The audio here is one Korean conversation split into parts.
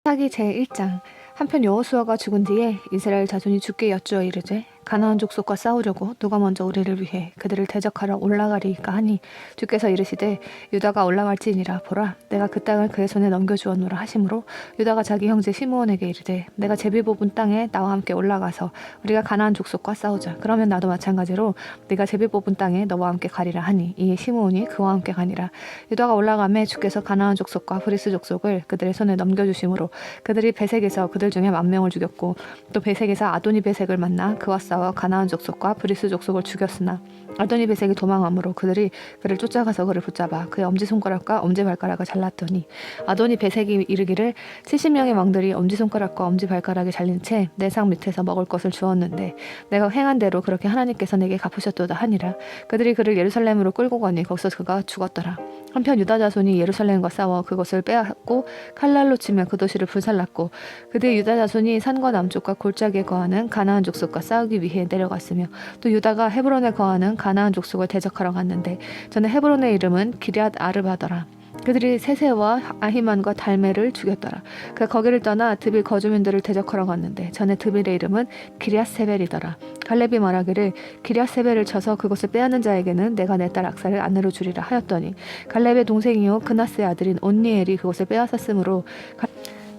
사기 제1장. 한편 여호수아가 죽은 뒤에 이스라엘 자손이 주께 여쭈어 이르되 가나안 족속과 싸우려고 누가 먼저 우리를 위해 그들을 대적하러 올라가리이까 하니 주께서 이르시되 유다가 올라갈지니라. 보라, 내가 그 땅을 그의 손에 넘겨주었노라 하시므로 유다가 자기 형제 시므온에게 이르되 내가 제비 뽑은 땅에 나와 함께 올라가서 우리가 가나안 족속과 싸우자. 그러면 나도 마찬가지로 네가 제비 뽑은 땅에 너와 함께 가리라 하니 이에 시므온이 그와 함께 가니라. 유다가 올라가매 주께서 가나안 족속과 브리스 족속을 그들의 손에 넘겨주심으로 그들이 베색에서 그들 중에 10,000명을 죽였고 또 베색에서 아도니 베색을 만나 그와 싸워 가나안 족속과 브리스 족속을 죽였으나 아도니 베색이 도망함으로 그들이 그를 쫓아가서 그를 붙잡아 그의 엄지손가락과 엄지발가락을 잘랐더니 아도니 베색이 이르기를 70명의 왕들이 엄지손가락과 엄지발가락이 잘린 채 내 상 밑에서 먹을 것을 주었는데 내가 행한 대로 그렇게 하나님께서 내게 갚으셨도다 하니라. 그들이 그를 예루살렘으로 끌고 가니 거기서 그가 죽었더라. 한편 유다 자손이 예루살렘과 싸워 그것을 빼앗고 칼날로 치며 그 도시를 불살랐고 그들의 유다 자손이 산과 남쪽과 골짜기에 거하는 가나안 족속과 싸우기 위해 내려갔으며 또 유다가 헤브론에 거하는 가나안 족속을 대적하러 갔는데 전에 헤브론의 이름은 기럇 아르바더라. 그들이 세세와 아히만과 달메를 죽였더라. 그 거기를 떠나 드빌 거주민들을 대적하러 갔는데 전에 드빌의 이름은 기럇세벨이더라. 갈렙이 말하기를 기럇세벨을 쳐서 그것을 빼앗는 자에게는 내가 내 딸 악사를 아내로 주리라 하였더니 갈렙의 동생이요 그나스의 아들인 온니엘이 그것을 빼앗았으므로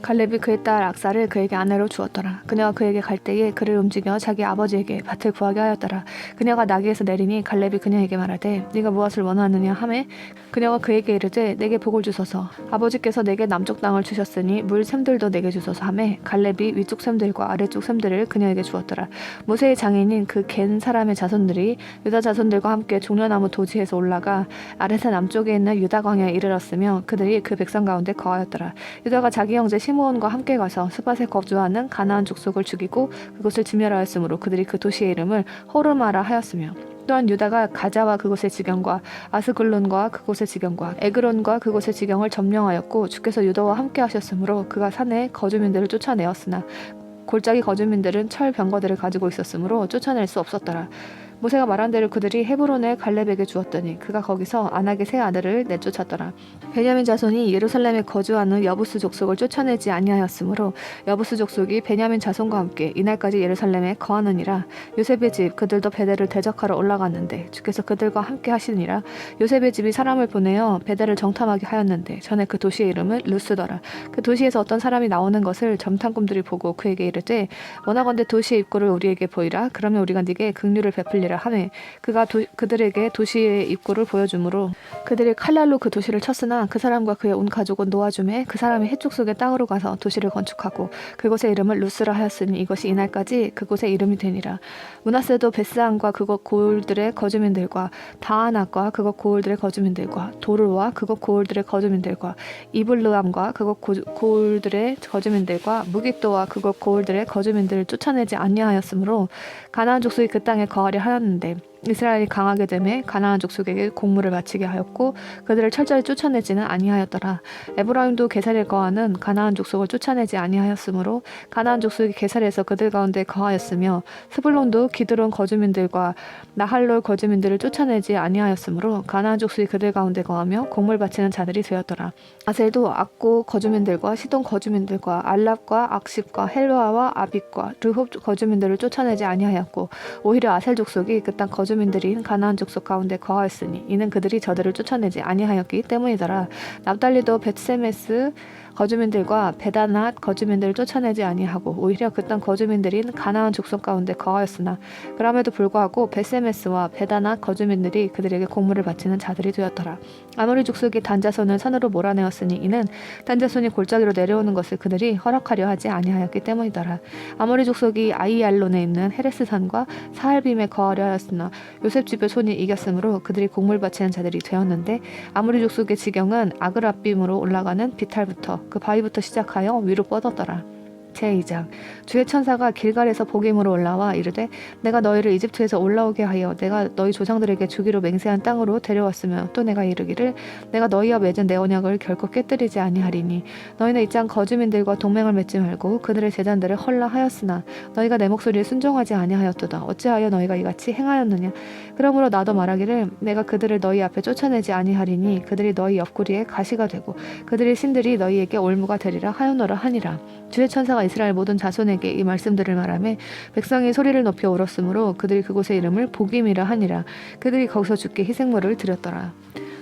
갈렙이 그의 딸 악사를 그에게 아내로 주었더라. 그녀가 그에게 갈 때에 그를 움직여 자기 아버지에게 밭을 구하게 하였더라. 그녀가 나귀에서 내리니 갈렙이 그녀에게 말하되 네가 무엇을 원하느냐 하매 그녀가 그에게 이르되 내게 복을 주소서. 아버지께서 내게 남쪽 땅을 주셨으니 물 샘들도 내게 주소서 하매 갈렙이 위쪽 샘들과 아래쪽 샘들을 그녀에게 주었더라. 모세의 장인인 그 겐 사람의 자손들이 유다 자손들과 함께 종려나무 도지에서 올라가 아레사 남쪽에 있는 유다 광야에 이르렀으며 그들이 그 백성 가운데 거하였더라. 유다가 자기 형제 시므온과 함께 가서 스밧에 거주하는 가나안 족속을 죽이고 그곳을 진멸하였으므로 그들이 그 도시의 이름을 호르마라 하였으며 또한 유다가 가자와 그곳의 지경과 아스글론과 그곳의 지경과 에그론과 그곳의 지경을 점령하였고 주께서 유다와 함께 하셨으므로 그가 산에 거주민들을 쫓아내었으나 골짜기 거주민들은 철 병거들을 가지고 있었으므로 쫓아낼 수 없었더라. 모세가 말한 대로 그들이 헤브론을 갈렙에게 주었더니 그가 거기서 아낙의 세 아들을 내쫓았더라. 베냐민 자손이 예루살렘에 거주하는 여부스 족속을 쫓아내지 아니하였으므로 여부스 족속이 베냐민 자손과 함께 이날까지 예루살렘에 거하느니라. 요셉의 집 그들도 베델을 대적하러 올라갔는데 주께서 그들과 함께 하시니라. 요셉의 집이 사람을 보내어 베델을 정탐하게 하였는데 전에 그 도시의 이름은 루스더라. 그 도시에서 어떤 사람이 나오는 것을 점탐꾼들이 보고 그에게 이르되 원하건대 도시의 입구를 우리에게 보이라. 그러면 우리가 네게 긍휼을 베풀리라 하매 그가 그들에게 도시의 입구를 보여주므로 그들이 칼날로 그 도시를 쳤으나 그 사람과 그의 온 가족은 놓아주매 그 사람이 해쪽 속의 땅으로 가서 도시를 건축하고 그곳의 이름을 루스라 하였으니 이것이 이날까지 그곳의 이름이 되니라. 므낫세도 베스안과 그곳 고을들의 거주민들과 다아낙과 그곳 고을들의 거주민들과 도르와 그곳 고을들의 거주민들과 이블르암과 그곳 고을들의 거주민들과 무깃도와 그곳 고을들의 거주민들을 쫓아내지 아니하였으므로 가나안 족속이 그 땅에 거하려 하였는데 이스라엘이 강하게 되매 가나안 족속에게 공물을 바치게 하였고 그들을 철저히 쫓아내지는 아니하였더라. 에브라임도 게살에 거하는 가나안 족속을 쫓아내지 아니하였으므로 가나안 족속이 게살에서 그들 가운데 거하였으며 스불론도 기드론 거주민들과 나할롤 거주민들을 쫓아내지 아니하였으므로 가나안 족속이 그들 가운데 거하며 공물 바치는 자들이 되었더라. 아셀도 악고 거주민들과 시돈 거주민들과 알랍과 악십과 헬와와 아빅과 르홉 거주민들을 쫓아내지 아니하였고 오히려 아셀 족속이 그 땅 거주민들인 가나안 족속 가운데 거하였으니 이는 그들이 저들을 쫓아내지 아니하였기 때문이더라. 납달리도 벳세메스 거주민들과 베다낫 거주민들을 쫓아내지 아니하고 오히려 그 땅 거주민들인 가나안 족속 가운데 거하였으나 그럼에도 불구하고 벳세메스와 베다낫 거주민들이 그들에게 공물을 바치는 자들이 되었더라. 아모리 족속이 단자손을 산으로 몰아내었으니 이는 단자손이 골짜기로 내려오는 것을 그들이 허락하려 하지 아니하였기 때문이더라. 아모리 족속이 아이알론에 있는 헤레스산과 사할빔에 거하려 하였으나 요셉 집의 손이 이겼으므로 그들이 공물 바치는 자들이 되었는데 아모리 족속의 지경은 아그라빔으로 올라가는 비탈부터 그 바위부터 시작하여 위로 뻗었더라. 제2장 주의 천사가 길갈에서 복임으로 올라와 이르되 내가 너희를 이집트에서 올라오게 하여 내가 너희 조상들에게 주기로 맹세한 땅으로 데려왔으며 또 내가 이르기를 내가 너희와 맺은 내 언약을 결코 깨뜨리지 아니하리니 너희는 이 땅 거주민들과 동맹을 맺지 말고 그들의 제단들을 헐라하였으나 너희가 내 목소리에 순종하지 아니하였도다. 어찌하여 너희가 이같이 행하였느냐. 그러므로 나도 말하기를 내가 그들을 너희 앞에 쫓아내지 아니하리니 그들이 너희 옆구리에 가시가 되고 그들의 신들이 너희에게 올무가 되리라 하였노라 하니라. 주의 천사가 이스라엘 모든 자손에게 이 말씀들을 말하며 백성이 소리를 높여 울었으므로 그들이 그곳의 이름을 복임이라 하니라. 그들이 거기서 주께 희생물을 드렸더라.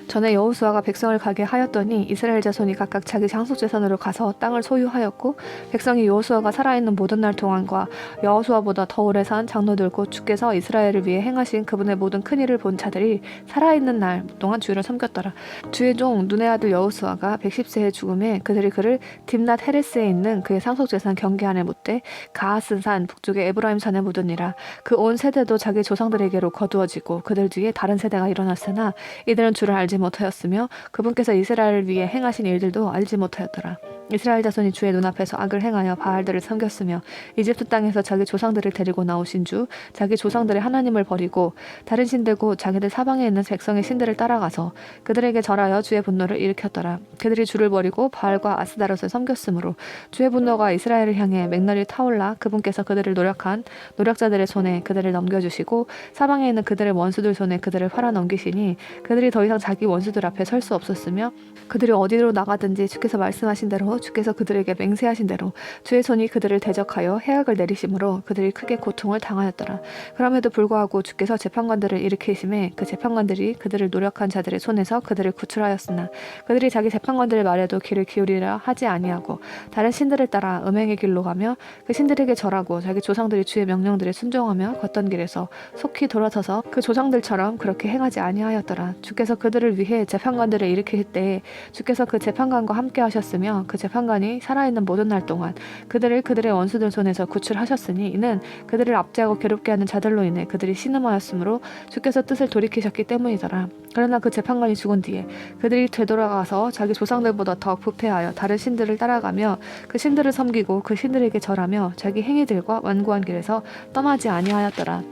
전에 여호수아가 백성을 가게 하였더니 이스라엘 자손이 각각 자기 상속재산으로 가서 땅을 소유하였고 동안이 여호수아가 살아있는 모든 날 동안과 여호수아보다 더 오래 산 장로들고 주께서 이스라엘을 위해 행하신 그분의 모든 큰 일을 본 자들이 살아있는 날 동안 주를 섬겼더라. 주의 종 눈의 아들 여호수아가 110세에 죽음에 그들이 그를 딥낫 헤레스에 있는 그의 상속재산 경계 안에 묻되 가하스 산 북쪽의 에브라임 산에 묻으니라. 그 온 세대도 자기 조상들에게로 거두어지고 그들 뒤에 다른 세대가 일어났으나 이들은 주를 알지 못하였으며 그분께서 이스라엘을 위해 행하신 일들도 알지 못하였더라. 이스라엘 자손이 주의 눈앞에서 악을 행하여 바알들을 섬겼으며 이집트 땅에서 자기 조상들을 데리고 나오신 주 자기 조상들의 하나님을 버리고 다른 신들고 자기들 사방에 있는 백성의 신들을 따라가서 그들에게 절하여 주의 분노를 일으켰더라. 그들이 주를 버리고 바알과 아스다롯을 섬겼으므로 주의 분노가 이스라엘을 향해 맹렬히 타올라 그분께서 그들을 노력한 노력자들의 손에 그들을 넘겨주시고 사방에 있는 그들의 원수들 손에 그들을 팔아넘기시니 그들이 더 이상 자기 원수들 앞에 설 수 없었으며 그들이 어디로 나가든지 주께서 말씀하신 대로 주께서 그들에게 맹세하신 대로 주의 손이 그들을 대적하여 해악을 내리심으로 그들이 크게 고통을 당하였더라. 그럼에도 불구하고 주께서 재판관들을 일으키심에 그 재판관들이 그들을 노력한 자들의 손에서 그들을 구출하였으나 그들이 자기 재판관들의 말에도 귀를 기울이라 하지 아니하고 다른 신들을 따라 음행의 길로 가며 그 신들에게 절하고 자기 조상들이 주의 명령들에 순종하며 걷던 길에서 속히 돌아서서 그 조상들처럼 그렇게 행하지 아니하였더라. 주께서 그들을 위해 재판관들을 일으킬 때에 주께서 그 재판관과 함께 하셨으며 그 재판관이 살아있는 모든 날 동안 그들을 그들의 원수들 손에서 구출하셨으니 이는 그들을 압제하고 괴롭게 하는 자들로 인해 그들이 신음하였으므로 주께서 뜻을 돌이키셨기 때문이더라. 그러나 그 재판관이 죽은 뒤에 그들이 되돌아가서 자기 조상들보다 더 부패하여 다른 신들을 따라가며 그 신들을 섬기고 그 신들에게 절하며 자기 행위들과 완고한 길에서 떠나지 아니하였더라.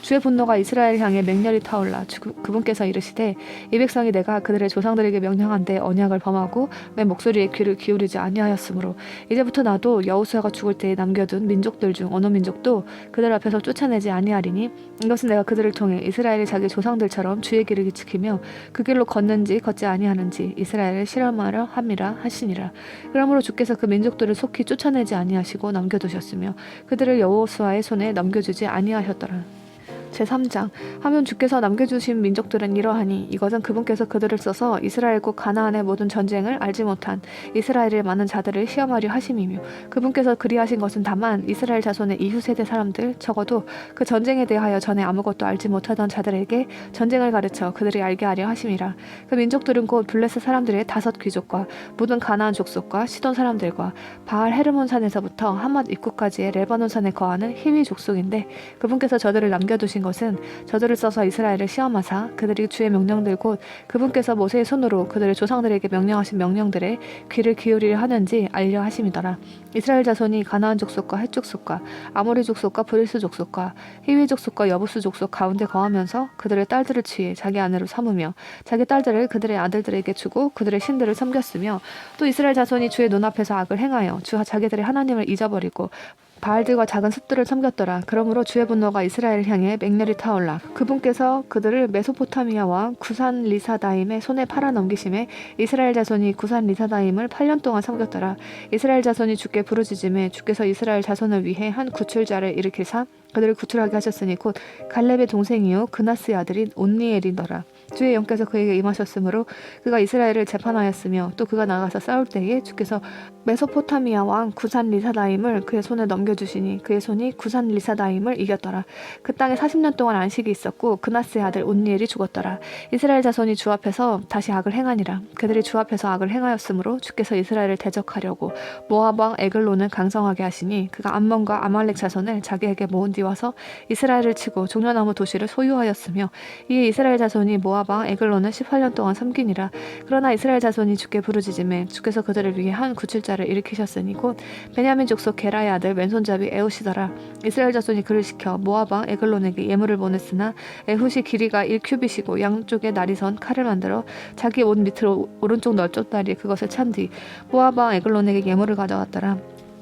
주의 분노가 이스라엘을 향해 맹렬히 타올라 그분께서 이르시되 이 백성이 내가 그들의 조상들에게 명령한데 언약을 범하고 내 목소리에 귀를 기울이지 아니하였으므로 이제부터 나도 여호수아가 죽을 때에 남겨둔 민족들 중 어느 민족도 그들 앞에서 쫓아내지 아니하리니 이것은 내가 그들을 통해 이스라엘이 자기 조상들처럼 주의 길을 지키며 그 길로 걷는지 걷지 아니하는지 이스라엘을 실험하려 함이라 하시니라. 그러므로 주께서 그 민족들을 속히 쫓아내지 아니하시고 남겨두셨으며 그들을 여호수아의 손에 넘겨주지 아니하셨더라. 제3장 하면 주께서 남겨주신 민족들은 이러하니 이것은 그분께서 그들을 써서 이스라엘과 가나안의 모든 전쟁을 알지 못한 이스라엘의 많은 자들을 시험하려 하심이며 그분께서 그리하신 것은 다만 이스라엘 자손의 이후 세대 사람들 적어도 그 전쟁에 대하여 전에 아무것도 알지 못하던 자들에게 전쟁을 가르쳐 그들이 알게 하려 하심이라. 그 민족들은 곧 블레셋 사람들의 5 귀족과 모든 가나안 족속과 시돈 사람들과 바알 헤르몬 산에서부터 하맛 입구까지의 레바논 산에 거하는 히위 족속인데 그분께서 저들을 남겨두신 것은 저들을 써서 이스라엘을 시험하사 그들이 주의 명령들 곧 그분께서 모세의 손으로 그들의 조상들에게 명령하신 명령들에 귀를 기울이려 하는지 알려 하심이더라. 이스라엘 자손이 가나안 족속과 헷 족속과 아모리 족속과 브리스 족속과 히위 족속과 여부스 족속 가운데 거하면서 그들의 딸들을 취해 자기 아내로 삼으며 자기 딸들을 그들의 아들들에게 주고 그들의 신들을 섬겼으며 또 이스라엘 자손이 주의 눈앞에서 악을 행하여 주 자기들의 하나님을 잊어버리고 바알들과 작은 습들을 섬겼더라. 그러므로 주의 분노가 이스라엘을 향해 맹렬히 타올라 그분께서 그들을 메소포타미아 왕 구산 리사다임의 손에 팔아넘기심에 이스라엘 자손이 구산 리사다임을 8년 동안 섬겼더라. 이스라엘 자손이 주께 부르짖음에 주께서 이스라엘 자손을 위해 한 구출자를 일으키사 그들을 구출하게 하셨으니 곧 갈렙의 동생이요 그나스의 아들인 온니엘이더라. 주의 영께서 그에게 임하셨으므로 그가 이스라엘을 재판하였으며 또 그가 나가서 싸울 때에 주께서 메소포타미아 왕 구산 리사다임을 그의 손에 넘겨주시니 그의 손이 구산 리사다임을 이겼더라. 그 땅에 40년 동안 안식이 있었고 그나스의 아들 온니엘이 죽었더라. 이스라엘 자손이 주 앞에서 다시 악을 행하니라. 그들이 주 앞에서 악을 행하였으므로 주께서 이스라엘을 대적하려고 모압 왕 에글론을 강성하게 하시니 그가 암몬과 아말렉 자손을 자기에게 모은 뒤 와서 이스라엘을 치고 종려나무 도시를 소유하였으며 이에 이스라엘 자손이 모압 모압 왕 에글론을 18년 동안 섬기니라. 그러나 이스라엘 자손이 주께 부르짖음에 주께서 그들을 위해 한 구칠자를 일으키셨으니 곧 베냐민 족속 게라의 아들 왼손잡이 에훗이더라. 이스라엘 자손이 그를 시켜 모압 왕 에글론에게 예물을 보냈으나 에훗이 길이가 1큐빗이고 양쪽에 날이 선 칼을 만들어 자기 옷 밑으로 오른쪽 넓적 다리에 그것을 찬 뒤 모압 왕 에글론에게 예물을 가져왔더라.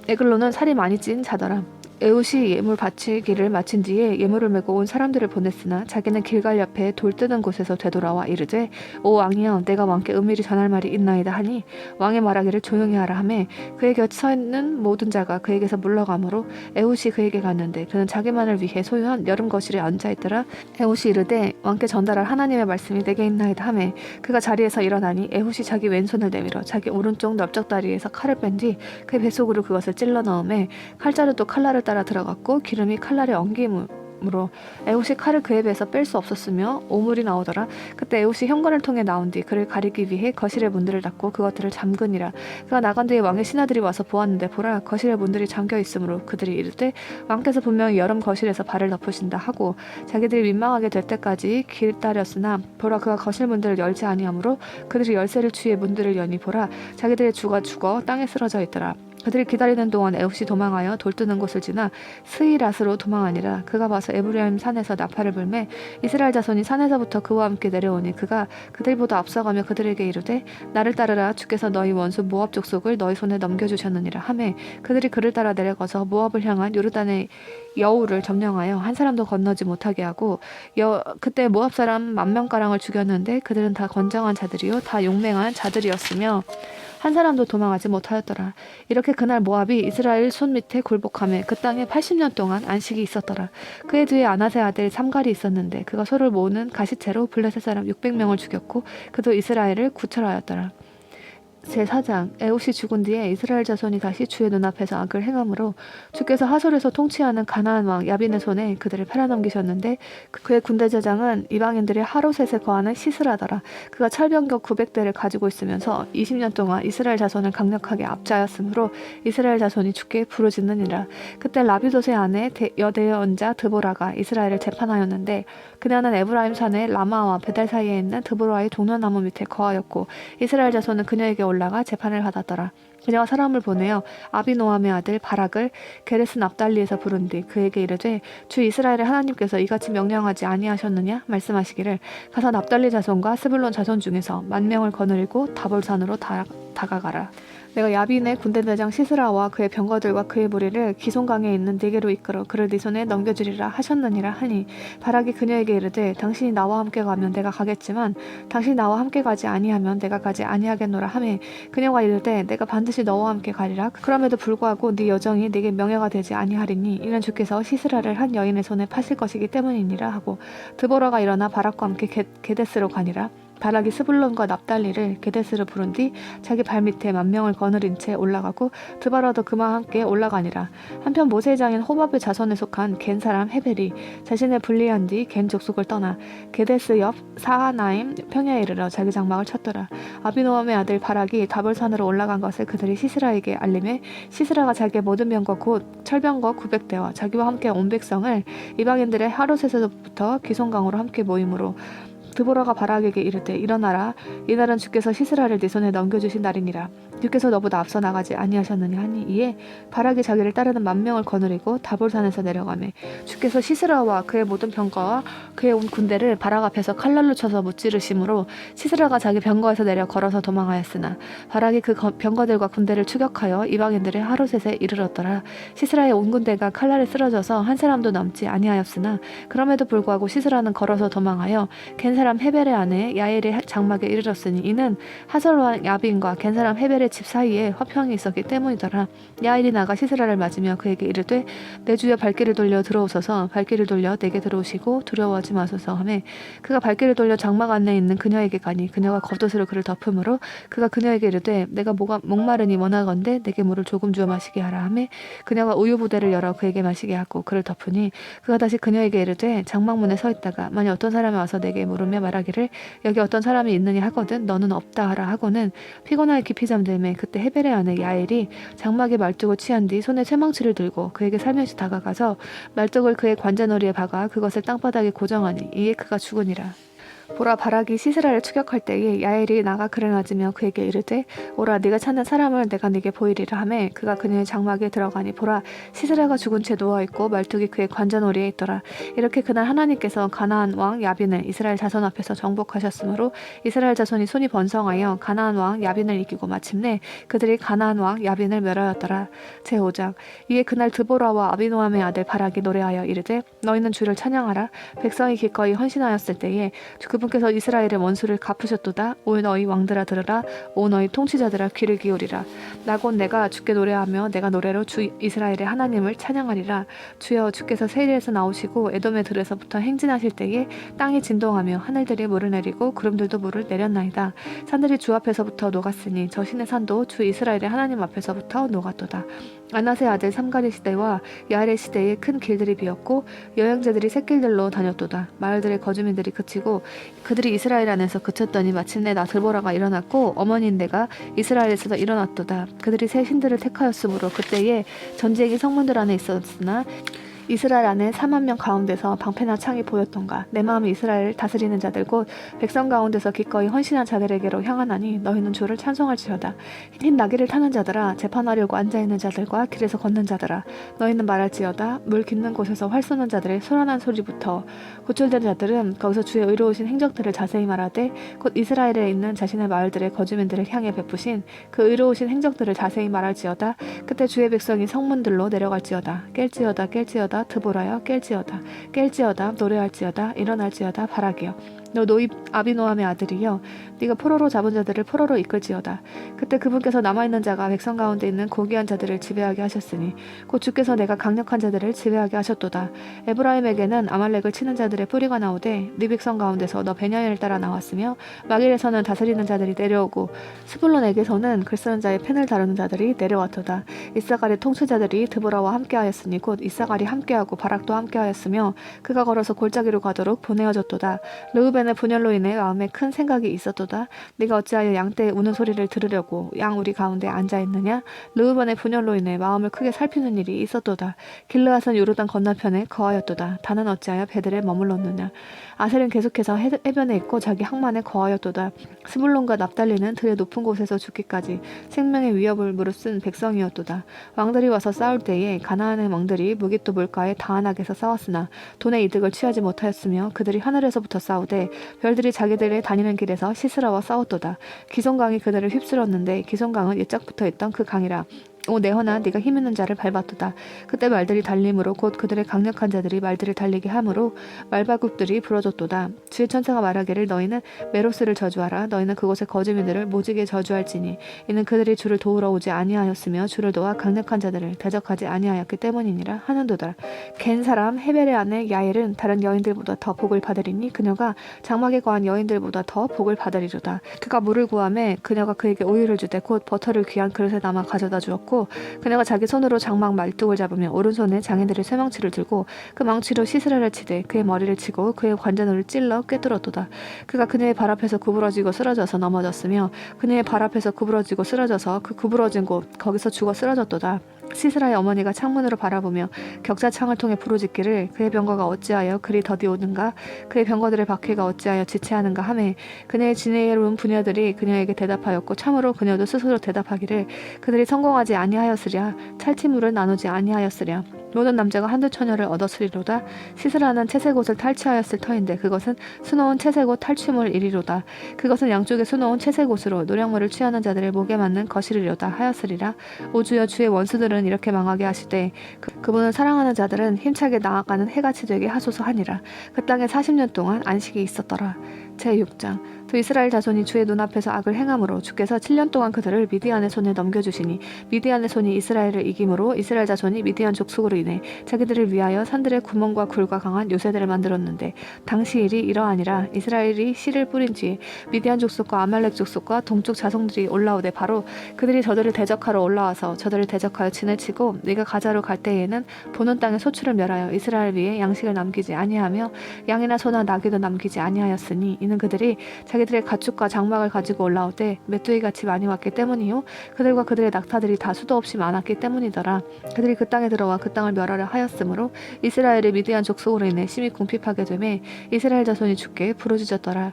에글론은 살이 많이 찐 자더라. 에훗이 예물 바치기를 마친 뒤에 예물을 메고 온 사람들을 보냈으나 자기는 길갈 옆에 돌 뜨는 곳에서 되돌아와 이르되 오 왕이여 내가 왕께 은밀히 전할 말이 있나이다 하니 왕의 말하기를 조용히 하라 하매 그의 곁에 서 있는 모든 자가 그에게서 물러가므로 에훗이 그에게 갔는데 그는 자기만을 위해 소유한 여름 거실에 앉아있더라. 에훗이 이르되 왕께 전달할 하나님의 말씀이 내게 있나이다 하매 그가 자리에서 일어나니 에훗이 자기 왼손을 내밀어 자기 오른쪽 넓적다리에서 칼을 뺀 뒤 그의 뱃속으로 그것을 찔러 넣음에 칼자루도 칼날을 따라 들어갔고 기름이 칼날에 엉김으로 에훗이 칼을 그의 배에서 뺄 수 없었으며 오물이 나오더라. 그때 에훗이 현관을 통해 나온 뒤 그를 가리기 위해 거실의 문들을 닫고 그것들을 잠그니라. 그가 나간 뒤에 왕의 신하들이 와서 보았는데 보라 거실의 문들이 잠겨 있으므로 그들이 이르되 왕께서 분명히 여름 거실에서 발을 덮으신다 하고 자기들이 민망하게 될 때까지 기다렸으나 보라 그가 거실 문들을 열지 아니하므로 그들이 열쇠를 취해 문들을 여니 보라 자기들의 주가 죽어 땅에 쓰러져 있더라. 그들이 기다리는 동안 에훗이 도망하여 돌 뜨는 곳을 지나 스이랏으로 도망하니라. 그가 봐서 에브라임 산에서 나팔을 불매 이스라엘 자손이 산에서부터 그와 함께 내려오니 그가 그들보다 앞서가며 그들에게 이르되 나를 따르라 주께서 너희 원수 모압 족속을 너희 손에 넘겨주셨느니라 하매 그들이 그를 따라 내려가서 모압을 향한 요르단의 여우를 점령하여 한 사람도 건너지 못하게 하고 그때 모압 사람 10,000가량을 죽였는데 그들은 다 건장한 자들이요 다 용맹한 자들이었으며 한 사람도 도망하지 못하였더라. 이렇게 그날 모압이 이스라엘 손 밑에 굴복하며 그 땅에 80년 동안 안식이 있었더라. 그의 뒤에 아나세 아들 삼갈이 있었는데 그가 소를 모으는 가시채로 블레셋 사람 600명을 죽였고 그도 이스라엘을 구출하였더라. 제4장 에훗이 죽은 뒤에 이스라엘 자손이 다시 주의 눈앞에서 악을 행함으로 주께서 하솔에서 통치하는 가나안 왕 야빈의 손에 그들을 팔아넘기셨는데 그의 군대제장은 이방인들의 하롯셋에 거하는 시스라더라. 그가 철병력 900대를 가지고 있으면서 20년 동안 이스라엘 자손을 강력하게 압제하였으므로 이스라엘 자손이 주께 부르짖느니라. 그때 라비돗의 아내 여대언자 드보라가 이스라엘을 재판하였는데 그녀는 에브라임 산의 라마와 베달 사이에 있는 드보라의 종려나무 밑에 거하였고 이스라엘 자손은 그녀에게 올라가 재판을 받았더라. 그녀가 사람을 보내어 아비노함의 아들 바락을 게레스 납달리에서 부른 뒤 그에게 이르되 주 이스라엘의 하나님께서 이같이 명령하지 아니하셨느냐 말씀하시기를 가서 납달리 자손과 스불론 자손 중에서 10,000명을 거느리고 다볼산으로 다가가라. 내가 야빈의 군대대장 시스라와 그의 병거들과 그의 무리를 기손강에 있는 네게로 이끌어 그를 네 손에 넘겨주리라 하셨느니라 하니 바락이 그녀에게 이르되 당신이 나와 함께 가면 내가 가겠지만 당신이 나와 함께 가지 아니하면 내가 가지 아니하겠노라 하매 그녀가 이르되 내가 반드시 너와 함께 가리라. 그럼에도 불구하고 네 여정이 네게 명예가 되지 아니하리니 이는 주께서 시스라를 한 여인의 손에 파실 것이기 때문이니라 하고 드보라가 일어나 바락과 함께 게데스로 가니라. 바락이 스불론과 납달리를 게데스로 부른 뒤 자기 발밑에 10,000명을 거느린 채 올라가고 드바라도 그와 함께 올라가니라. 한편 모세의 장인 호밥의 자손에 속한 겐 사람 헤벨이 자신을 분리한 뒤 겐 족속을 떠나 게데스 옆 사하나임 평야에 이르러 자기 장막을 쳤더라. 아비노함의 아들 바락이 다볼산으로 올라간 것을 그들이 시스라에게 알림해 시스라가 자기의 모든 병과 곧 철병거 900대와 자기와 함께 온 백성을 이방인들의 하롯에서부터 기손강으로 함께 모임으로 드보라가 바락에게 이르되 일어나라 이날은 주께서 시스라를 네 손에 넘겨주신 날이니라. 주께서 너보다 앞서 나가지 아니하셨느냐 하니 이에 바락이 자기를 따르는 10,000명을 거느리고 다볼산에서 내려가매 주께서 시스라와 그의 모든 병거와 그의 온 군대를 바락 앞에서 칼날로 쳐서 무찌르심으로 시스라가 자기 병거에서 내려 걸어서 도망하였으나 바락이 그 병거들과 군대를 추격하여 이방인들의 하롯셋에 이르렀더라. 시스라의 온 군대가 칼날에 쓰러져서 한 사람도 남지 아니하였으나 그럼에도 불구하고 시스라는 걸어서 도망하여 겐 사람 헤벨의 아내 야엘의 장막에 이르렀으니 이는 하솔 왕 야빈과 겐 사람 헤벨의 집 사이에 화평이 있었기 때문이더라. 야엘이 나가 시스라를 맞으며 그에게 이르되 내 주여 발길을 돌려 들어오소서. 발길을 돌려 내게 들어오시고 두려워하지 마소서 하매 그가 발길을 돌려 장막 안에 있는 그녀에게 가니 그녀가 겉옷으로 그를 덮음으로 그가 그녀에게 이르되 내가 목마르니 원하건대 내게 물을 조금 주어 마시게 하라 하매 그녀가 우유 부대를 열어 그에게 마시게 하고 그를 덮으니 그가 다시 그녀에게 이르되 장막문에 서 있다가 만일 어떤 사람이 와서 내게 물으며 말하기를 여기 어떤 사람이 있느냐 하거든 너는 없다 하라 하고는 피곤하여 깊이 잠들매 그때 헤벨의 아내 야엘이 장막에 말뚝을 취한 뒤 손에 쇠망치를 들고 그에게 살며시 다가가서 말뚝을 그의 관자놀이에 박아 그것을 땅바닥에 고정하니 이에 그가 죽으니라. 보라 바락이 시스라를 추격할 때에 야엘이 나가 그를 맞으며 그에게 이르되 오라 네가 찾는 사람을 내가 네게 보이리라 하매 그가 그녀의 장막에 들어가니 보라 시스라가 죽은 채 누워있고 말뚝이 그의 관자놀이에 있더라. 이렇게 그날 하나님께서 가나안 왕 야빈을 이스라엘 자손 앞에서 정복하셨으므로 이스라엘 자손이 손이 번성하여 가나안 왕 야빈을 이기고 마침내 그들이 가나안 왕 야빈을 멸하였더라. 제5장 이에 그날 드보라와 아비노함의 아들 바락이 노래하여 이르되 너희는 주를 찬양하라. 백성이 기꺼이 헌신하였을 때에 그분께서 이스라엘의 원수를 갚으셨도다. 오 너희 왕들아 들으라. 오 너희 통치자들아 귀를 기울이라. 나곧 내가 주께 노래하며 내가 노래로 주 이스라엘의 하나님을 찬양하리라. 주여 주께서 세일에서 나오시고 에돔의 들에서부터 행진하실 때에 땅이 진동하며 하늘들이 물을 내리고 구름들도 물을 내렸나이다. 산들이 주 앞에서부터 녹았으니 저 신의 산도 주 이스라엘의 하나님 앞에서부터 녹았도다. 아낫의 아들 삼가리 시대와 야알의 시대에 큰 길들이 비었고 여행자들이 샛길들로 다녔도다. 마을들의 거주민들이 그치고 그들이 이스라엘 안에서 그쳤더니 마침내 나들보라가 일어났고 어머니인 내가 이스라엘에서 일어났도다. 그들이 새 신들을 택하였으므로 그때에 전쟁이 성문들 안에 있었으나 이스라엘 안에 4만 명 가운데서 방패나 창이 보였던가. 내 마음이 이스라엘을 다스리는 자들 곧 백성 가운데서 기꺼이 헌신한 자들에게로 향하나니 너희는 주를 찬송할지어다. 흰 나귀를 타는 자들아 재판하려고 앉아있는 자들과 길에서 걷는 자들아 너희는 말할지어다. 물 깊는 곳에서 활 쏘는 자들의 소란한 소리부터 구출된 자들은 거기서 주의 의로우신 행적들을 자세히 말하되 곧 이스라엘에 있는 자신의 마을들의 거주민들을 향해 베푸신 그 의로우신 행적들을 자세히 말할지어다. 그때 주의 백성이 성문들로 내려갈지어다. 깰지어다 드보라여 깰지어다 노래할지어다 일어날지어다 바락이여 너 노이 아비노함의 아들이여 네가 포로로 잡은 자들을 포로로 이끌지어다. 그때 그분께서 남아있는 자가 백성 가운데 있는 고귀한 자들을 지배하게 하셨으니 곧 주께서 내가 강력한 자들을 지배하게 하셨도다. 에브라임에게는 아말렉을 치는 자들의 뿌리가 나오되 네 백성 가운데서 너 베냐민을 따라 나왔으며 마길에서는 다스리는 자들이 내려오고 스불론에게서는 글 쓰는 자의 펜을 다루는 자들이 내려왔도다. 이사갈의 통치자들이 드보라와 함께하였으니 곧 이사갈이 함께하고 바락도 함께하였으며 그가 걸어서 골짜기로 가도록 보내어졌도다. 르우벤의 분열로 인해 마음에 큰 생각이 있었도다. 네가 어찌하여 양떼의 우는 소리를 들으려고 양 우리 가운데 앉아있느냐. 르우벤의 분열로 인해 마음을 크게 살피는 일이 있었도다. 길르앗은 요르단 건너편에 거하였도다. 다는 어찌하여 베들에 머물렀느냐. 아셀은 계속해서 해변에 있고 자기 항만에 거하였도다. 스불론과 납달리는 들의 높은 곳에서 죽기까지 생명의 위협을 무릅쓴 백성이었도다. 왕들이 와서 싸울 때에 가나안의 왕들이 무기또 물가에 다한악에서 싸웠으나 돈의 이득을 취하지 못하였으며 그들이 하늘에서부터 싸우되 별들이 자기들의 다니는 길에서 시스라와 싸웠도다. 기손강이 그들을 휩쓸었는데 기손강은 옛적부터 있던 그 강이라. 오 내허나 네가 힘있는 자를 밟았도다. 그때 말들이 달림으로 곧 그들의 강력한 자들이 말들을 달리게 하므로 말바굽들이 부러졌도다. 주의 천사가 말하기를 너희는 메로스를 저주하라. 너희는 그곳의 거주민들을 모지게 저주할지니 이는 그들이 주를 도우러 오지 아니하였으며 주를 도와 강력한 자들을 대적하지 아니하였기 때문이니라 하는도다. 겐 사람 헤벨의 아내 야엘은 다른 여인들보다 더 복을 받으리니 그녀가 장막에 거한 여인들보다 더 복을 받으리로다. 그가 물을 구하매 그녀가 그에게 우유를 주되 곧 버터를 귀한 그릇에 담아 가져다 주었고 그녀가 자기 손으로 장막 말뚝을 잡으며 오른손에 장인들의 쇠망치를 들고 그 망치로 시스라를 치되 그의 머리를 치고 그의 관자놀을 찔러 꿰뚫었도다. 그가 그녀의 발 앞에서 구부러지고 쓰러져서 넘어졌으며 그녀의 발 앞에서 구부러지고 쓰러져서 그 구부러진 곳 거기서 죽어 쓰러졌도다. 시스라의 어머니가 창문으로 바라보며 격자 창을 통해 부르짖기를 그의 병거가 어찌하여 그리 더디 오는가 그의 병거들의 바퀴가 어찌하여 지체하는가 하매 그녀의 지혜로운 부녀들이 그녀에게 대답하였고 참으로 그녀도 스스로 대답하기를 그들이 성공하지 아니하였으랴 찰티물을 나누지 아니하였으랴 모든 남자가 한두 처녀를 얻었으리로다. 시스라는 채색 옷을 탈취하였을 터인데 그것은 수놓은 채색 옷 탈취물 이리로다. 그것은 양쪽에 수놓은 채색 옷으로 노량물을 취하는 자들의 목에 맞는 것이리로다 하였으리라. 오 주여 주의 원수들은 이렇게 망하게 하시되 그분을 사랑하는 자들은 힘차게 나아가는 해같이 되게 하소서 하니라. 그 땅에 40년 동안 안식이 있었더라. 제6장 또 이스라엘 자손이 주의 눈앞에서 악을 행함으로 주께서 7년 동안 그들을 미디안의 손에 넘겨주시니 미디안의 손이 이스라엘을 이김으로 이스라엘 자손이 미디안 족속으로 인해 자기들을 위하여 산들의 구멍과 굴과 강한 요새들을 만들었는데 당시 일이 이러하니라. 이스라엘이 씨를 뿌린 뒤에 미디안 족속과 아말렉 족속과 동쪽 자손들이 올라오되 바로 그들이 저들을 대적하러 올라와서 저들을 대적하여 지내치고 네가 가자로 갈 때에는 보는 땅에 소출을 멸하여 이스라엘 위에 양식을 남기지 아니하며 양이나 소나 나귀도 남기지 아니하였으니 이는 그들이 자기들의 가축과 장막을 가지고 올라올 때 메뚜기같이 많이 왔기 때문이요 그들과 그들의 낙타들이 다 수도 없이 많았기 때문이더라. 그들이 그 땅에 들어와 그 땅을 멸하려 하였으므로 이스라엘이 미디안 족속으로 인해 심히 궁핍하게 되매 이스라엘 자손이 죽게 부르짖었더라.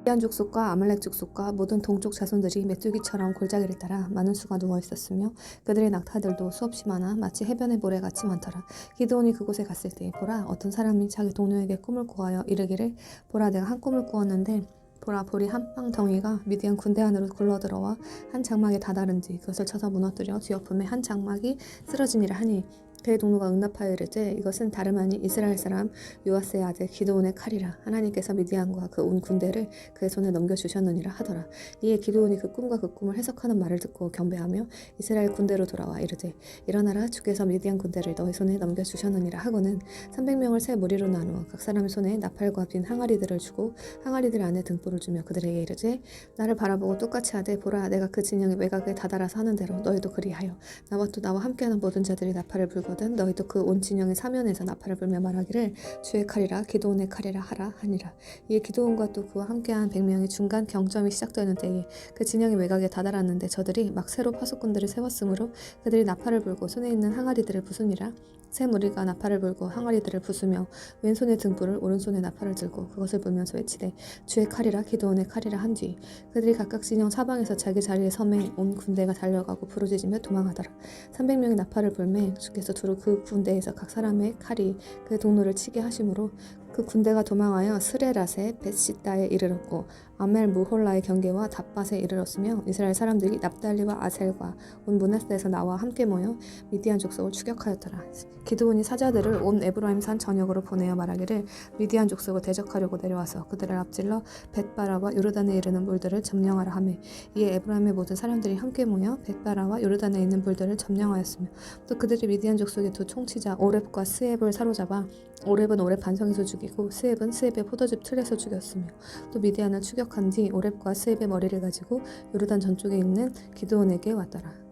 미디안 족속과 아말렉 족속과 모든 동쪽 자손들이 메뚜기처럼 골짜기를 따라 많은 수가 누워 있었으며 그들의 낙타들도 수없이 많아 마치 해변의 모래같이 많더라. 기드온이 그곳에 갔을 때 보라 어떤 사람이 자기 동료에게 꿈을 꾸하여 이르기를 보라 내가 한 꿈을 꾸었는데 보라 볼이 한 빵덩이가 미디안 군대 안으로 굴러들어와 한 장막에 다다른지 그것을 쳐서 무너뜨려 뒤엎음에 한 장막이 쓰러지니라 하니 그의 동료가 응답하여 이르되 이것은 다름 아닌 이스라엘 사람 요아스의 아들 기드온의 칼이라. 하나님께서 미디안과 그 온 군대를 그의 손에 넘겨주셨느니라 하더라. 이에 기드온이 그 꿈과 그 꿈을 해석하는 말을 듣고 경배하며 이스라엘 군대로 돌아와 이르되 일어나라 주께서 미디안 군대를 너희 손에 넘겨주셨느니라 하고는 300명을 세 무리로 나누어 각 사람의 손에 나팔과 빈 항아리들을 주고 항아리들 안에 등불을 주며 그들에게 이르되 나를 바라보고 똑같이 하되 보라 내가 그 진영의 외곽에 다다라서 하는 대로 너희도 그리하여 나와 또 나와 함께하는 모든 자들이 나팔을 불고 너희도 그 온 진영의 사면에서 나팔을 불며 말하기를 주의 칼이라 기드온의 칼이라 하라 하니라. 이에 기드온과 또 그와 함께한 100명이 중간 경점이 시작되는 때에 그 진영의 외곽에 다다랐는데 저들이 막 새로 파수꾼들을 세웠으므로 그들이 나팔을 불고 손에 있는 항아리들을 부수니라. 세 무리가 나팔을 불고 항아리들을 부수며 왼손에 등불을 오른손에 나팔을 들고 그것을 불면서 외치되 주의 칼이라 기드온의 칼이라 한 뒤 그들이 각각 진영 사방에서 자기 자리에 섬에 온 군대가 달려가고 부르짖으며 도망하더라. 300명이 나팔을 불매 주께서 두루 그 군대에서 각 사람의 칼이 그 동료를 치게 하심으로 그 군대가 도망하여 스레랏의 벳시다에 이르렀고 아멜 무홀라의 경계와 답밭에 이르렀으며 이스라엘 사람들이 납달리와 아셀과 온 므낫세에서 나와 함께 모여 미디안 족속을 추격하였더라. 기드온이 사자들을 온 에브라임 산 전역으로 보내어 말하기를 미디안 족속을 대적하려고 내려와서 그들을 앞질러 벳바라와 요르단에 이르는 물들을 점령하라 하매 이에 에브라임의 모든 사람들이 함께 모여 벳바라와 요르단에 있는 물들을 점령하였으며 또 그들이 미디안 족속의 두 총치자 오렙과 스앱을 사로잡아 오렙은 오렙 반성에서 죽이고 스앱은 스앱의 포도즙 틀에서 죽였으며 또 미디안을 추격한 뒤 오렙과 스앱의 머리를 가지고 요르단 전쪽에 있는 기드온에게 왔더라.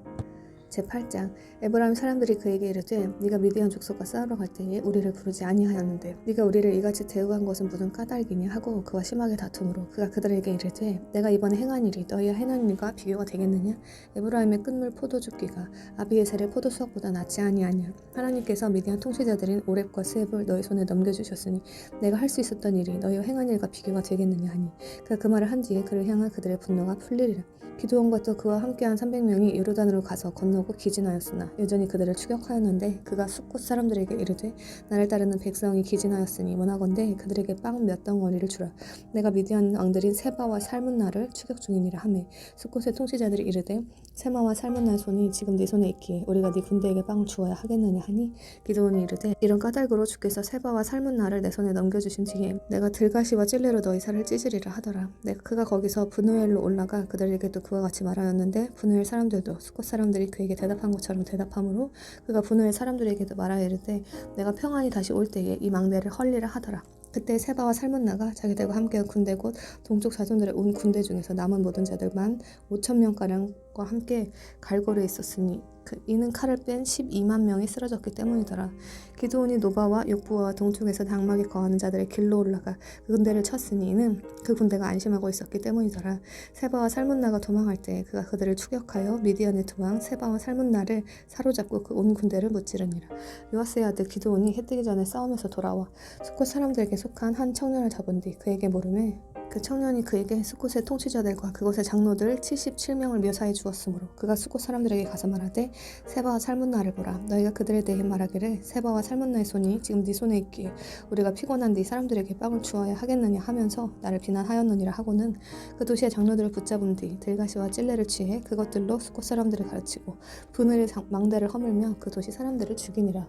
제8장 에브라임 사람들이 그에게 이르되 네가 미디안 족속과 싸우러 갈 때에 우리를 부르지 아니하였는데 네가 우리를 이같이 대우한 것은 무슨 까닭이냐 하고 그와 심하게 다투므로 그가 그들에게 이르되 내가 이번에 행한 일이 너희가 행한 일과 비교가 되겠느냐. 에브라임의 끝물 포도주 기가 아비에셀의 포도수확보다 낫지 아니하냐. 하나님께서 미디안 통치자들인 오렙과 스앱을 너희 손에 넘겨주셨으니 내가 할 수 있었던 일이 너희가 행한 일과 비교가 되겠느냐 하니 그가 그 말을 한 뒤에 그를 향한 그들의 분노가 풀리리라. 기드온과 또 그와 함께한 300명이 요르단으로 가서 건너고 기진하였으나 여전히 그들을 추격하였는데 그가 숫곳 사람들에게 이르되 나를 따르는 백성이 기진하였으니 원하건대 그들에게 빵 몇 덩어리를 주라. 내가 미디안 왕들인 세바와 살문나를 추격 중이니라 하매 숫곳의 통치자들이 이르되 세마와 살문나의 손이 지금 네 손에 있기에 우리가 네 군대에게 빵을 주어야 하겠느냐 하니 기드온이 이르되 이런 까닭으로 주께서 세바와 살문나를 내 손에 넘겨주신 뒤에 내가 들가시와 찔레로 너희 살을 찢으리라 하더라. 그가 거기서 브누엘로 올라가 그들에게도 그와 같이 말하였는데 브누엘 사람들도 숫곳 사람들이 그에게 대답한 것처럼 대답하므로 그가 브누엘 사람들에게도 말하여 이르되 내가 평안히 다시 올 때에 이 망대를 헐리라 하더라. 그때 세바와 살문나가 자기들과 함께한 군대 곧 동쪽 자손들의 온 군대 중에서 남은 모든 자들만 5,000명가량과 함께 갈고리에 있었으니 이는 칼을 뺀 12만 명이 쓰러졌기 때문이더라. 기드온이 노바와 욕부와 동쪽에서 장막에 거하는 자들의 길로 올라가 그 군대를 쳤으니 이는 그 군대가 안심하고 있었기 때문이더라. 세바와 살문나가 도망할 때 그가 그들을 추격하여 미디안의 두 왕 세바와 살문나를 사로잡고 그 온 군대를 무찌르니라. 요아스의 아들 기드온이 해 뜨기 전에 싸움에서 돌아와 숫곳 사람들에게 속한 한 청년을 잡은 뒤 그에게 물으매 그 청년이 그에게 숫곳의 통치자들과 그곳의 장로들 77명을 묘사해 주었으므로 그가 숫곳 사람들에게 가서 말하되 세바와 살문나를 보라. 너희가 그들에 대해 말하기를 세바와 살문나의 손이 지금 네 손에 있기에 우리가 피곤한 네 사람들에게 빵을 주어야 하겠느냐 하면서 나를 비난하였느니라 하고는 그 도시의 장로들을 붙잡은 뒤 들가시와 찔레를 취해 그것들로 숫곳 사람들을 가르치고 분을 망대를 허물며 그 도시 사람들을 죽이니라.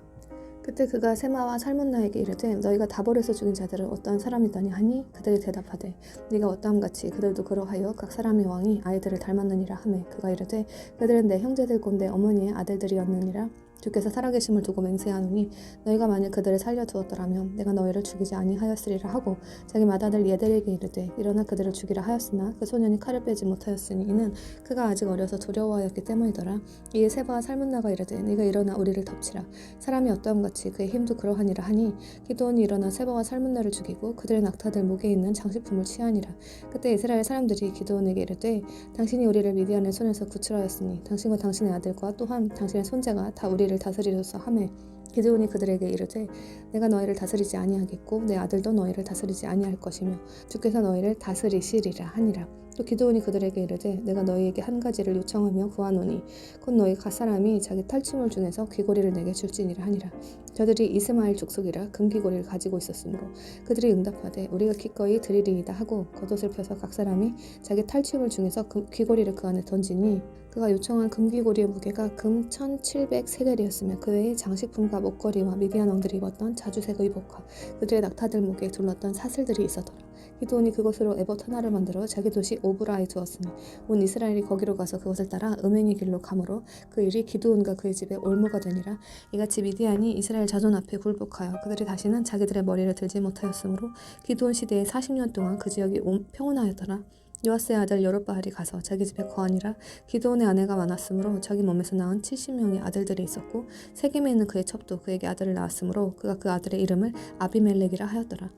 그때 그가 세마와 살문나에게 이르되 너희가 다볼에서 죽인 자들은 어떠한 사람이더냐 하니 그들이 대답하되 네가 어떠함같이 그들도 그러하여 각 사람의 왕이 아이들을 닮았느니라 하매 그가 이르되 그들은 내 형제들 곤대 어머니의 아들들이었느니라. 주께서 살아계심을 두고 맹세하노니 너희가 만일 그들을 살려두었더라면 내가 너희를 죽이지 아니하였으리라 하고 자기 맏아들 예델에게 이르되 일어나 그들을 죽이라 하였으나 그 소년이 칼을 빼지 못하였으니 이는 그가 아직 어려서 두려워하였기 때문이더라. 이에 세바와 살문나가 이르되 네가 일어나 우리를 덮치라. 사람이 어떠함같이 그의 힘도 그러하니라 하니 기드온이 일어나 세바와 살문나를 죽이고 그들의 낙타들 목에 있는 장식품을 취하니라. 그때 이스라엘 사람들이 기드온에게 이르되 당신이 우리를 미디안의 손에서 구출하였으니 당신과 당신의 아들과 또한 당신의 손자가 다 우리를 다스리소서 하매 기드온이 그들에게 이르되 내가 너희를 다스리지 아니하겠고 내 아들도 너희를 다스리지 아니할 것이며 주께서 너희를 다스리시리라 하니라. 또 기드온이 그들에게 이르되 내가 너희에게 한 가지를 요청하며 구하노니 곧 너희 갓 사람이 자기 탈취물 중에서 귀고리를 내게 줄지니라 하니라. 저들이 이스마엘 족속이라 금귀고리를 가지고 있었으므로 그들이 응답하되 우리가 기꺼이 드리리이다 하고 겉옷을 펴서 각 사람이 자기 탈취물 중에서 귀고리를 그 안에 던지니 그가 요청한 금귀고리의 무게가 금 1700세겔이었으며 그 외에 장식품과 목걸이와 미디안 왕들이 입었던 자주색 의복과 그들의 낙타들 목에 둘렀던 사슬들이 있었더라. 기드온이 그곳으로 에봇 하나를 만들어 자기 도시 오브라에 두었으니 온 이스라엘이 거기로 가서 그것을 따라 음행의 길로 가므로 그 일이 기드온과 그의 집에 올무가 되니라. 이같이 미디안이 이스라엘 자손 앞에 굴복하여 그들이 다시는 자기들의 머리를 들지 못하였으므로 기드온 시대에 40년 동안 그 지역이 평온하였더라. 요아스의 아들 여롯바알이 가서 자기 집에 거하니라. 기드온의 아내가 많았으므로 자기 몸에서 낳은 70명의 아들들이 있었고 세겜에 있는 그의 첩도 그에게 아들을 낳았으므로 그가 그 아들의 이름을 아비멜렉이라 하였더라.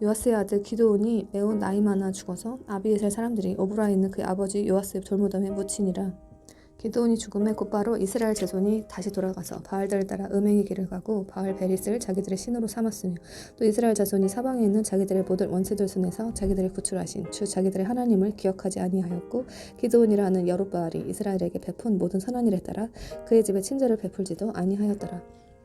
요아스의 아들 기드온이 매우 나이 많아 죽어서 아비에셀 사람들이 오브라에 있는 그의 아버지 요아스의 돌무덤에 묻히니라. 기드온이 죽음에 곧바로 이스라엘 자손이 다시 돌아가서 바알들을 따라 음행의 길을 가고 바알 베릿을 자기들의 신으로 삼았으며 또 이스라엘 자손이 사방에 있는 자기들의 모든 원수들 손에서 자기들을 구출하신 주 자기들의 하나님을 기억하지 아니하였고 기드온이라 하는 여롯바알이 이스라엘에게 베푼 모든 선한 일에 따라 그의 집에 친절을 베풀지도 아니하였더라.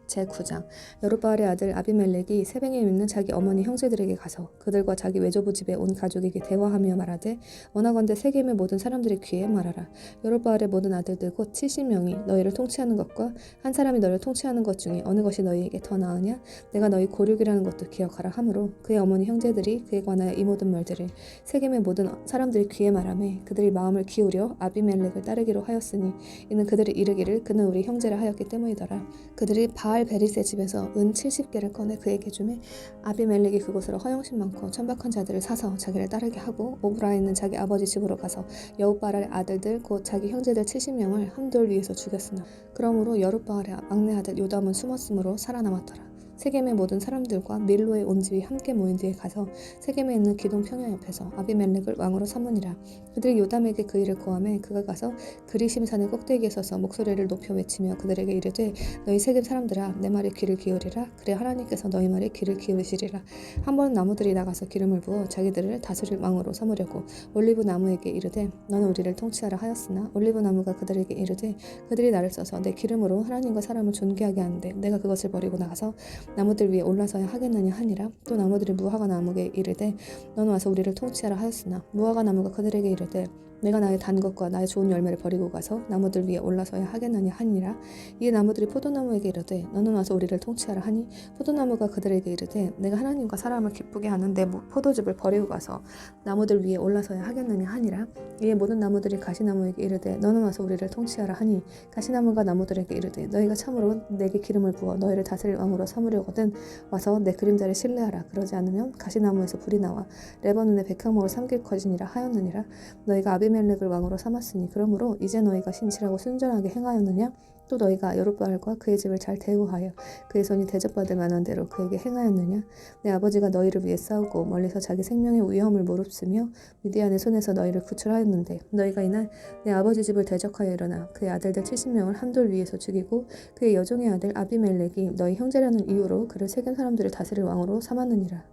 제9장 여롯바알의 아들 아비멜렉이 세뱅에 있는 자기 어머니 형제들에게 가서 그들과 자기 외조부 집에 온 가족에게 대화하며 말하되 원하건대 세겜의 모든 사람들의 귀에 말하라. 여롯바알의 모든 아들들 곧 70명이 너희를 통치하는 것과 한 사람이 너를 통치하는 것 중에 어느 것이 너희에게 더 나으냐? 내가 너희 고륙이라는 것도 기억하라 하므로 그의 어머니 형제들이 그에 관하여 이 모든 말들을 세겜의 모든 사람들의 귀에 말하매 그들이 마음을 기울여 아비멜렉을 따르기로 하였으니 이는 그들이 이르기를 그는 우리 형제라 하였기 때문이더라. 그들이 바알 베릿의 집에서 은 70개를 꺼내 그에게 주매 아비멜렉이 그곳으로 허영심 많고 천박한 자들을 사서 자기를 따르게 하고 오브라에 있는 자기 아버지 집으로 가서 여룹바알의 아들들 곧 자기 형제들 70명을 한 돌 위에서 죽였으나 그러므로 여룹바알의 막내 아들 요담은 숨었으므로 살아남았더라. 세겜의 모든 사람들과 밀로의 온 집이 함께 모인 뒤에 가서 세겜에 있는 기동 평야 옆에서 아비멜렉을 왕으로 삼으니라. 그들이 요담에게 그 일을 고하매 그가 가서 그리심산의 꼭대기에 서서 목소리를 높여 외치며 그들에게 이르되 너희 세겜 사람들아 내 말에 귀를 기울이라. 그래 하나님께서 너희 말에 귀를 기울이시리라. 한 번 나무들이 나가서 기름을 부어 자기들을 다스릴 왕으로 삼으려고 올리브 나무에게 이르되 너는 우리를 통치하라 하였으나 올리브 나무가 그들에게 이르되 그들이 나를 써서 내 기름으로 하나님과 사람을 존귀하게 하는데 내가 그것을 버리고 나가서 나무들 위에 올라서야 하겠느냐 하니라. 또 나무들이 무화과 나무에게 이르되 너는 와서 우리를 통치하라 하였으나 무화과 나무가 그들에게 이르되 내가 나의 단 것과 나의 좋은 열매를 버리고 가서 나무들 위에 올라서야 하겠느냐 하니라. 이에 나무들이 포도나무에게 이르되 너는 와서 우리를 통치하라 하니 포도나무가 그들에게 이르되 내가 하나님과 사람을 기쁘게 하는 내 포도즙을 버리고 가서 나무들 위에 올라서야 하겠느냐 하니라. 이에 모든 나무들이 가시나무에게 이르되 너는 와서 우리를 통치하라 하니 가시나무가 나무들에게 이르되 너희가 참으로 내게 기름을 부어 너희를 다스릴 왕으로 삼으려거든 와서 내 그림자를 신뢰하라. 그러지 않으면 가시나무에서 불이 나와 레바논의 백향목을 삼킬 것이니라 하였느니라. 너희가 아비멜렉을 왕으로 삼았으니 그러므로 이제 너희가 신실하고 순전하게 행하였느냐? 또 너희가 여롯바알과 그의 집을 잘 대우하여 그의 손이 대접받을 만한 대로 그에게 행하였느냐? 내 아버지가 너희를 위해 싸우고 멀리서 자기 생명의 위험을 무릅쓰며 미디안의 손에서 너희를 구출하였는데 너희가 이날 내 아버지 집을 대적하여 일어나 그의 아들들 70명을 한 돌 위에서 죽이고 그의 여종의 아들 아비멜렉이 너희 형제라는 이유로 그를 세겜 사람들을 다스릴 왕으로 삼았느니라.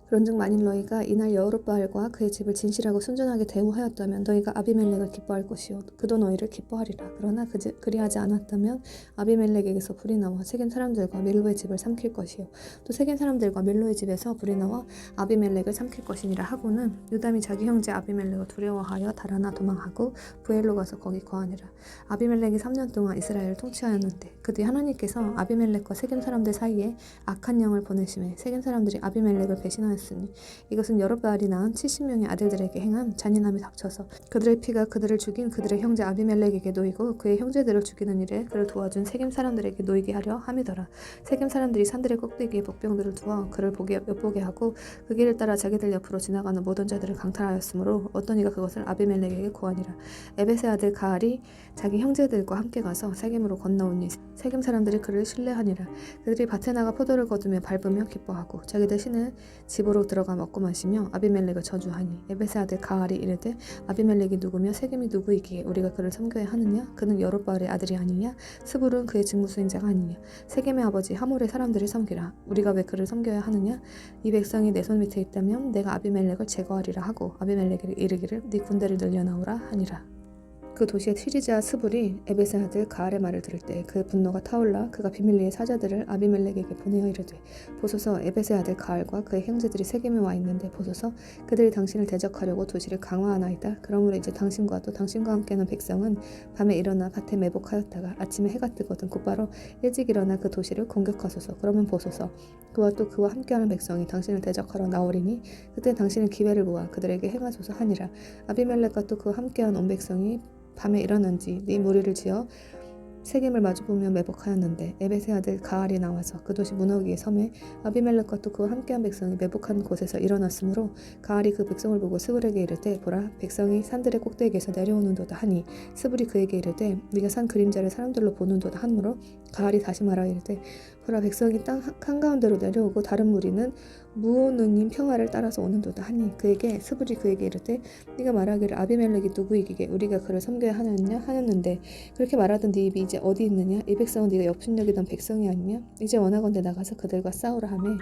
그런즉 만일 너희가 이날 여롯바알과 그의 집을 진실하고 순전하게 대우하였다면 너희가 아비멜렉을 기뻐할 것이요 그도 너희를 기뻐하리라. 그러나 그리하지 않았다면 아비멜렉에게서 불이 나와 세겜 사람들과 밀로의 집을 삼킬 것이요 또 세겜 사람들과 밀로의 집에서 불이 나와 아비멜렉을 삼킬 것이니라 하고는 요담이 자기 형제 아비멜렉을 두려워하여 달아나 도망하고 부엘로 가서 거기 거하니라. 아비멜렉이 3년 동안 이스라엘을 통치하였는데 그 뒤 하나님께서 아비멜렉과 세겜 사람들 사이에 악한 영을 보내심에 세겜 사람들이 아비멜렉을 배신하였으니 하였으니 이것은 여룻바알이 낳은 70명의 아들들에게 행한 잔인함이 닥쳐서 그들의 피가 그들을 죽인 그들의 형제 아비멜렉에게 놓이고 그의 형제들을 죽이는 일에 그를 도와준 세겜 사람들에게 놓이게 하려 함이더라. 세겜 사람들이 산들의 꼭대기에 복병들을 두어 그를 엿보게 하고 그 길을 따라 자기들 옆으로 지나가는 모든 자들을 강탈하였으므로 어떤 이가 그것을 아비멜렉에게 고하니라. 에벳의 아들 가알이 자기 형제들과 함께 가서 세겜으로 건너오니 세겜 사람들이 그를 신뢰하니라. 그들이 밭에 나가 포도를 거두며 밟으며 기뻐하고 자기들 신의 집으로 들어가 먹고 마시며 아비멜렉을 저주하니 에벳의 아들 가알이 이르되 아비멜렉이 누구며 세겜이 누구이기에 우리가 그를 섬겨야 하느냐? 그는 여룻바알의 아들이 아니냐? 스불은 그의 직무수행자가 아니냐? 세겜의 아버지 하몰의 사람들을 섬기라. 우리가 왜 그를 섬겨야 하느냐? 이 백성이 내 손 밑에 있다면 내가 아비멜렉을 제거하리라 하고 아비멜렉에게 이르기를 네 군대를 늘려나오라 하니라. 그 도시의 시리자 스불이 에벳의 아들 가알의 말을 들을 때 그 분노가 타올라 그가 비밀리에 사자들을 아비멜렉에게 보내어 이르되 보소서 에벳의 아들 가알과 그의 형제들이 세겜에 와 있는데 보소서 그들이 당신을 대적하려고 도시를 강화하나이다. 그러므로 이제 당신과 또 당신과 함께하는 백성은 밤에 일어나 밭에 매복하였다가 아침에 해가 뜨거든 곧바로 일찍 일어나 그 도시를 공격하소서. 그러면 보소서 그와 또 그와 함께하는 백성이 당신을 대적하러 나오리니 그때 당신은 기회를 모아 그들에게 행하소서 하니라. 아비멜렉과 또 그와 함께한 온 백성이 밤에 일어난지 네 무리를 지어 세겜을 마주보며 매복하였는데 에벳의 아들 가알이 나와서 그 도시 문어기의 섬에 아비멜렉과 또 그와 함께한 백성이 매복한 곳에서 일어났으므로 가알이 그 백성을 보고 스불에게 이르되 보라 백성이 산들의 꼭대기에서 내려오는도다 하니 스불이 그에게 이르되 네가 산 그림자를 사람들로 보는도다 하므로 가알이 다시 말하여 이르되 보라 백성이 땅 한가운데로 내려오고 다른 무리는 무오느님 평화를 따라서 오는도다 하니 그에게 스불이 그에게 이르되 네가 말하기를 아비멜렉이 누구이기에 우리가 그를 섬겨야 하느냐 하였는데 그렇게 말하던 네 입이 이제 어디 있느냐? 이 백성은 네가 업신여기던 백성이 아니냐? 이제 원하건대 나가서 그들과 싸우라 하매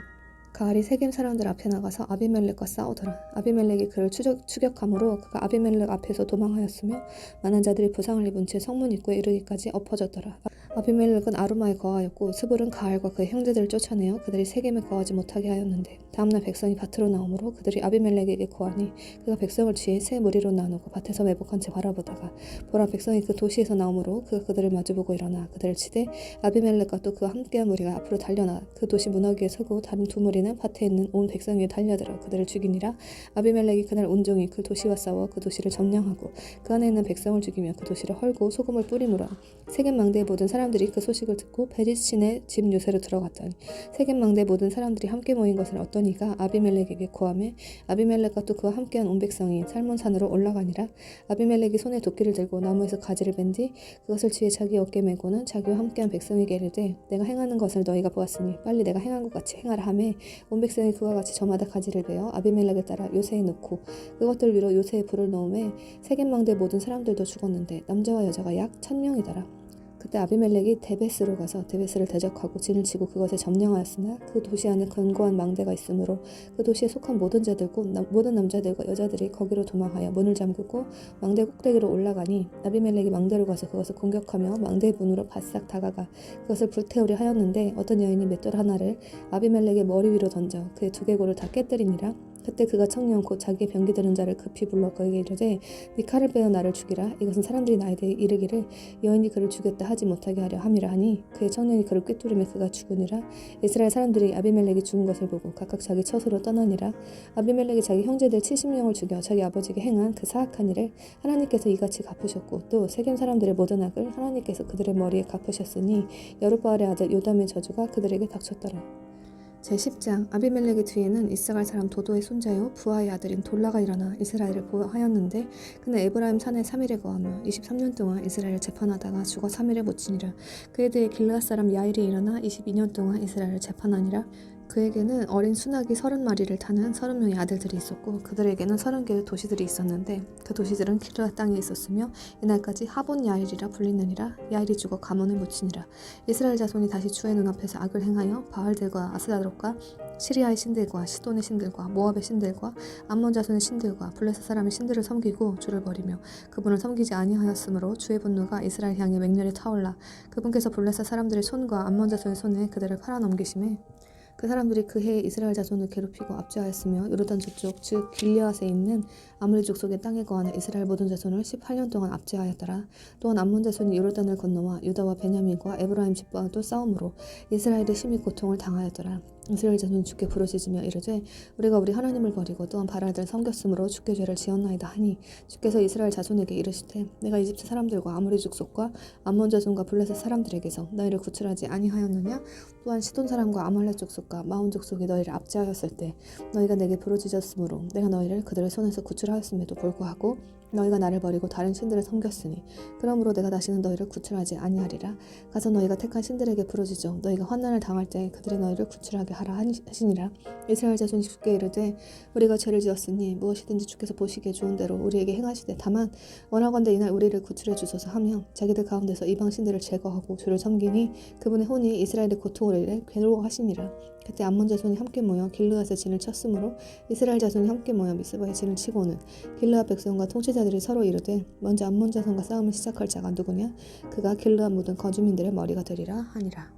가알이 세겜 사람들 앞에 나가서 아비멜렉과 싸우더라. 아비멜렉이 그를 추격함으로 그가 아비멜렉 앞에서 도망하였으며 많은 자들이 부상을 입은 채 성문 입구에 이르기까지 엎어졌더라. 아비멜렉은 아루마에 거하였고 스불은 가알과 그의 형제들을 쫓아내어 그들이 세겜에 거하지 못하게 하였는데 다음날 백성이 밭으로 나오므로 그들이 아비멜렉에게 구하니 그가 백성을 취해 세 무리로 나누고 밭에서 매복한 채 바라보다가 보라 백성이 그 도시에서 나오므로 그가 그들을 마주보고 일어나 그들을 치되 아비멜렉과 또 그와 함께한 무리가 앞으로 달려나 그 도시 문어기에 서고 다른 두 무리는 밭에 있는 온 백성 위에 달려들어 그들을 죽이니라. 아비멜렉이 그날 온종일 그 도시와 싸워 그 도시를 점령하고 그 안에 있는 백성을 죽이며 그 도시를 헐고 소금을 뿌리므로 세겜 망대의 모든 사람들이 그 소식을 듣고 베릿신의 집 요새로 들어갔더니 세겜 망대의 모든 사람들이 함께 모인 것을 어떤 이가 아비멜렉에게 고하매 아비멜렉과 또 그와 함께한 온 백성이 살몬산으로 올라가니라. 아비멜렉이 손에 도끼를 들고 나무에서 가지를 벤 뒤 그것을 취해 자기 어깨에 메고는 자기와 함께한 백성에게 이르되 내가 행하는 것을 너희가 보았으니 빨리 내가 행한 것 같이 행하라 하매 온 백성이 그와 같이 저마다 가지를 베어 아비멜렉을 따라 요새에 넣고 그것들 위로 요새에 불을 넣음에 세겜 망대의 모든 사람들도 죽었는데 남자와 여자가 약 1000명이더라. 그때 아비멜렉이 데베스로 가서 데베스를 대적하고 진을 치고 그것에 점령하였으나 그 도시 안에 견고한 망대가 있으므로 그 도시에 속한 모든 자들과 모든 남자들과 여자들이 거기로 도망하여 문을 잠그고 망대 꼭대기로 올라가니 아비멜렉이 망대로 가서 그것을 공격하며 망대의 문으로 바싹 다가가 그것을 불태우려 하였는데 어떤 여인이 맷돌 하나를 아비멜렉의 머리 위로 던져 그의 두개골을 다 깨뜨리니라. 그때 그가 청년 곧 자기의 병기 드는 자를 급히 불러 그에게 이르되 네 칼을 빼어 나를 죽이라. 이것은 사람들이 나에 대해 이르기를 여인이 그를 죽였다 하지 못하게 하려 함이라 하니 그의 청년이 그를 꿰뚫으며 그가 죽으니라. 이스라엘 사람들이 아비멜렉이 죽은 것을 보고 각각 자기 처소로 떠나니라. 아비멜렉이 자기 형제들 70명을 죽여 자기 아버지에게 행한 그 사악한 일을 하나님께서 이같이 갚으셨고 또 세겜 사람들의 모든 악을 하나님께서 그들의 머리에 갚으셨으니 여룻바알의 아들 요담의 저주가 그들에게 닥쳤더라. 제10장 아비멜렉의 뒤에는 이스라엘 사람 도도의 손자요 부하의 아들인 돌라가 일어나 이스라엘을 보호하였는데 그는 에브라임 산에 3일에 거하며 23년 동안 이스라엘을 재판하다가 죽어 3일에 묻히니라. 그에 대해 길르앗 사람 야일이 일어나 22년 동안 이스라엘을 재판하니라. 그에게는 어린 수낙이 30마리를 타는 30명의 아들들이 있었고 그들에게는 30개의 도시들이 있었는데 그 도시들은 길르앗 땅에 있었으며 이날까지 하본 야일이라 불리느니라. 야일이 죽어 가몬에 묻히니라. 이스라엘 자손이 다시 주의 눈앞에서 악을 행하여 바알들과 아스다롯과 시리아의 신들과 시돈의 신들과 모압의 신들과 암몬 자손의 신들과 블레셋 사람의 신들을 섬기고 주를 버리며 그분을 섬기지 아니하였으므로 주의 분노가 이스라엘 향해 맹렬히 타올라 그분께서 블레셋 사람들의 손과 암몬 자손의 손에 그들을 팔아넘기심에 그 사람들이 그 해에 이스라엘 자손을 괴롭히고 압제하였으며 요르단 저쪽 즉 길르앗에 있는 아므리 족속의 땅에 거하는 이스라엘 모든 자손을 18년 동안 압제하였더라. 또한 암몬 자손이 요르단을 건너와 유다와 베냐민과 에브라임 집과도 싸움으로 이스라엘의 심히 고통을 당하였더라. 이스라엘 자손이 주께 부르짖으며 이르되 우리가 우리 하나님을 버리고 또한 바알들을 섬겼으므로 주께 죄를 지었나이다 하니 주께서 이스라엘 자손에게 이르시되 내가 이집트 사람들과 아므리 족속과 암몬 자손과 블레셋 사람들에게서 너희를 구출하지 아니하였느냐. 또한 시돈 사람과 아말렉 족속과 마온 족속이 너희를 압제하였을 때 너희가 내게 부르짖었으므로 내가 너희를 그들의 손에서 구출하였음에도 불구하고 너희가 나를 버리고 다른 신들을 섬겼으니 그러므로 내가 다시는 너희를 구출하지 아니하리라. 가서 너희가 택한 신들에게 부르짖어 너희가 환난을 당할 때 그들이 너희를 구출하게 하라 하시니라. 이스라엘 자손이 주께 이르되 우리가 죄를 지었으니 무엇이든지 주께서 보시기에 좋은 대로 우리에게 행하시되 다만 원하건대 이날 우리를 구출해 주소서 하며 자기들 가운데서 이방 신들을 제거하고 주를 섬기니 그분의 혼이 이스라엘의 고통을 이래 괴로워하시니라. 그때 암몬 자손이 함께 모여 길르앗에 진을 쳤으므로 이스라엘 자손이 함께 모여 미스바에 진을 치고는 길르앗 백성과 통치자들이 서로 이르되 먼저 암몬 자손과 싸움을 시작할 자가 누구냐. 그가 길르앗 모든 거주민들의 머리가 되리라 하니라.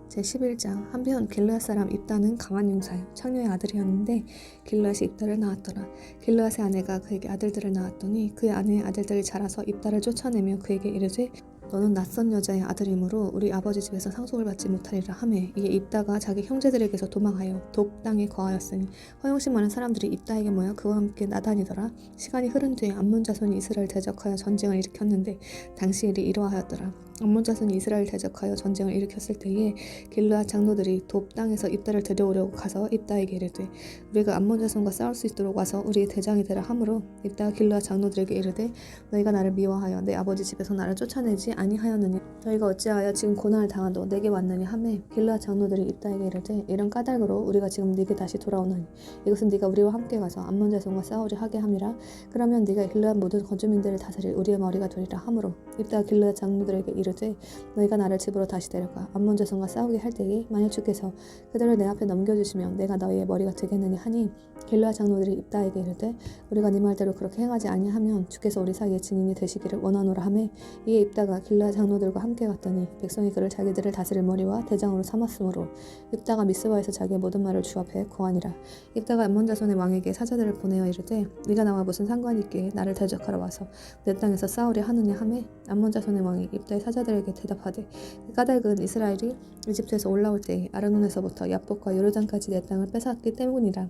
제11장. 한편 길르앗 사람 입다는 강한 용사요 창녀의 아들이었는데 길르앗이 입다를 낳았더라. 길르앗의 아내가 그에게 아들들을 낳았더니 그의 아내의 아들들이 자라서 입다를 쫓아내며 그에게 이르되 너는 낯선 여자의 아들이므로 우리 아버지 집에서 상속을 받지 못하리라 하매 이에 입다가 자기 형제들에게서 도망하여 돕 땅에 거하였으니 허영심 많은 사람들이 입다에게 모여 그와 함께 나다니더라. 시간이 흐른 뒤에 암몬 자손이 이스라엘 대적하여 전쟁을 일으켰는데 당시 일이 이러하였더라. 암몬 자손이 이스라엘 대적하여 전쟁을 일으켰을 때에 길르앗 장로들이 돕 땅에서 입다를 데려오려고 가서 입다에게 이르되 우리가 암몬 자손과 싸울 수 있도록 와서 우리의 대장이 되라 하므로 입다가 길르앗 장로들에게 이르되 너희가 나를 미워하여 내 아버지 집에서 나를 쫓아내지 아니하였느냐. 너희가 어찌하여 지금 고난을 당하도 내게 왔느냐 하매 길르앗 장로들이 입다에게 이르되 이런 까닭으로 우리가 지금 네게 다시 돌아오나니 이것은 네가 우리와 함께 가서 암몬 자손과 싸우려 하게 함이라. 그러면 네가 길르앗 모든 거주민들을 다스릴 우리의 머리가 되리라 하므로 입다가 길르앗 장로들에게 이르되 너희가 나를 집으로 다시 데려가 암몬 자손과 싸우게 할 때에 만일 주께서 그들을 내 앞에 넘겨주시면 내가 너희의 머리가 되겠느냐 하니 길르앗 장로들이 입다에게 이르되 우리가 네 말대로 그렇게 행하지 아니하면 주께서 우리 사이에 증인이 되시기를 원하노라 하매 이에 입다가 길르앗 장로들과 함께 갔더니 백성이 그를 자기들을 다스릴 머리와 대장으로 삼았으므로 입다가 미스바에서 자기의 모든 말을 주 앞에 고하니라. 입다가 암몬 자손의 왕에게 사자들을 보내어 이르되 네가 나와 무슨 상관이 있기에 나를 대적하러 와서 내 땅에서 싸우려 하느냐 하매 암몬 자손의 왕이 입다의 사자들에게 대답하되 그 까닭은 이스라엘이 이집트에서 올라올 때에 아르논에서부터 야복과 요르단까지 내 땅을 뺏었기 때문이라.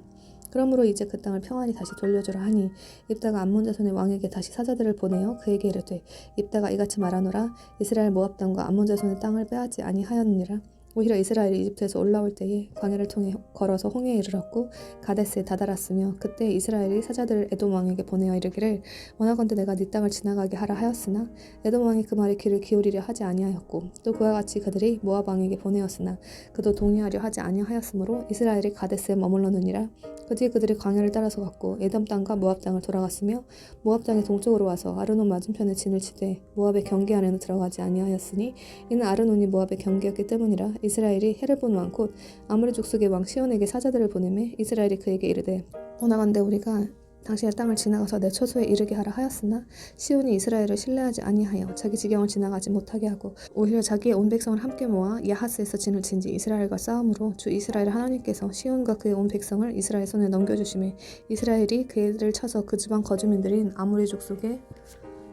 그러므로 이제 그 땅을 평안히 다시 돌려주라 하니 입다가 암몬 자손의 왕에게 다시 사자들을 보내어 그에게 이르되 입다가 이같이 말하노라. 이스라엘 모압 땅과 암몬 자손의 땅을 빼앗지 아니하였느니라. 오히려 이스라엘이 이집트에서 올라올 때에 광야를 통해 걸어서 홍해에 이르렀고 가데스에 다다랐으며 그때 이스라엘이 사자들을 에돔 왕에게 보내어 이르기를 원하건대 내가 네 땅을 지나가게 하라 하였으나 에돔 왕이 그 말에 귀를 기울이려 하지 아니하였고 또 그와 같이 그들이 모압 왕에게 보내었으나 그도 동의하려 하지 아니하였으므로 이스라엘이 가데스에 머물렀느니라. 그 뒤에 그들이 광야를 따라서 갔고 에돔 땅과 모압 땅을 돌아갔으며 모압 땅의 동쪽으로 와서 아르논 맞은편에 진을 치되 모압의 경계 안에는 들어가지 아니하였으니 이는 아르논이 모압의 경계였기 때문이라. 이스라엘이 헤르본 왕 곧 아므리 족속의 왕 시온에게 사자들을 보내매 이스라엘이 그에게 이르되 원하건대 우리가 당신의 땅을 지나가서 내 처소에 이르게 하라 하였으나 시온이 이스라엘을 신뢰하지 아니하여 자기 지경을 지나가지 못하게 하고 오히려 자기의 온 백성을 함께 모아 야하스에서 진을 친지 이스라엘과 싸움으로 주 이스라엘 하나님께서 시온과 그의 온 백성을 이스라엘 손에 넘겨주시매 이스라엘이 그들을 쳐서 그 지방 거주민들인 아므리 족속의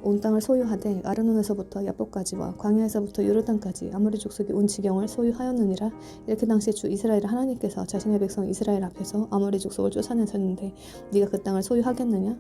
온 땅을 소유하되 아르논에서부터 야복까지와 광야에서부터 요르단까지 아므리 족속이 온 지경을 소유하였느니라. 이렇게 당시에 주 이스라엘 하나님께서 자신의 백성 이스라엘 앞에서 아므리 족속을 쫓아내셨는데 네가 그 땅을 소유하겠느냐?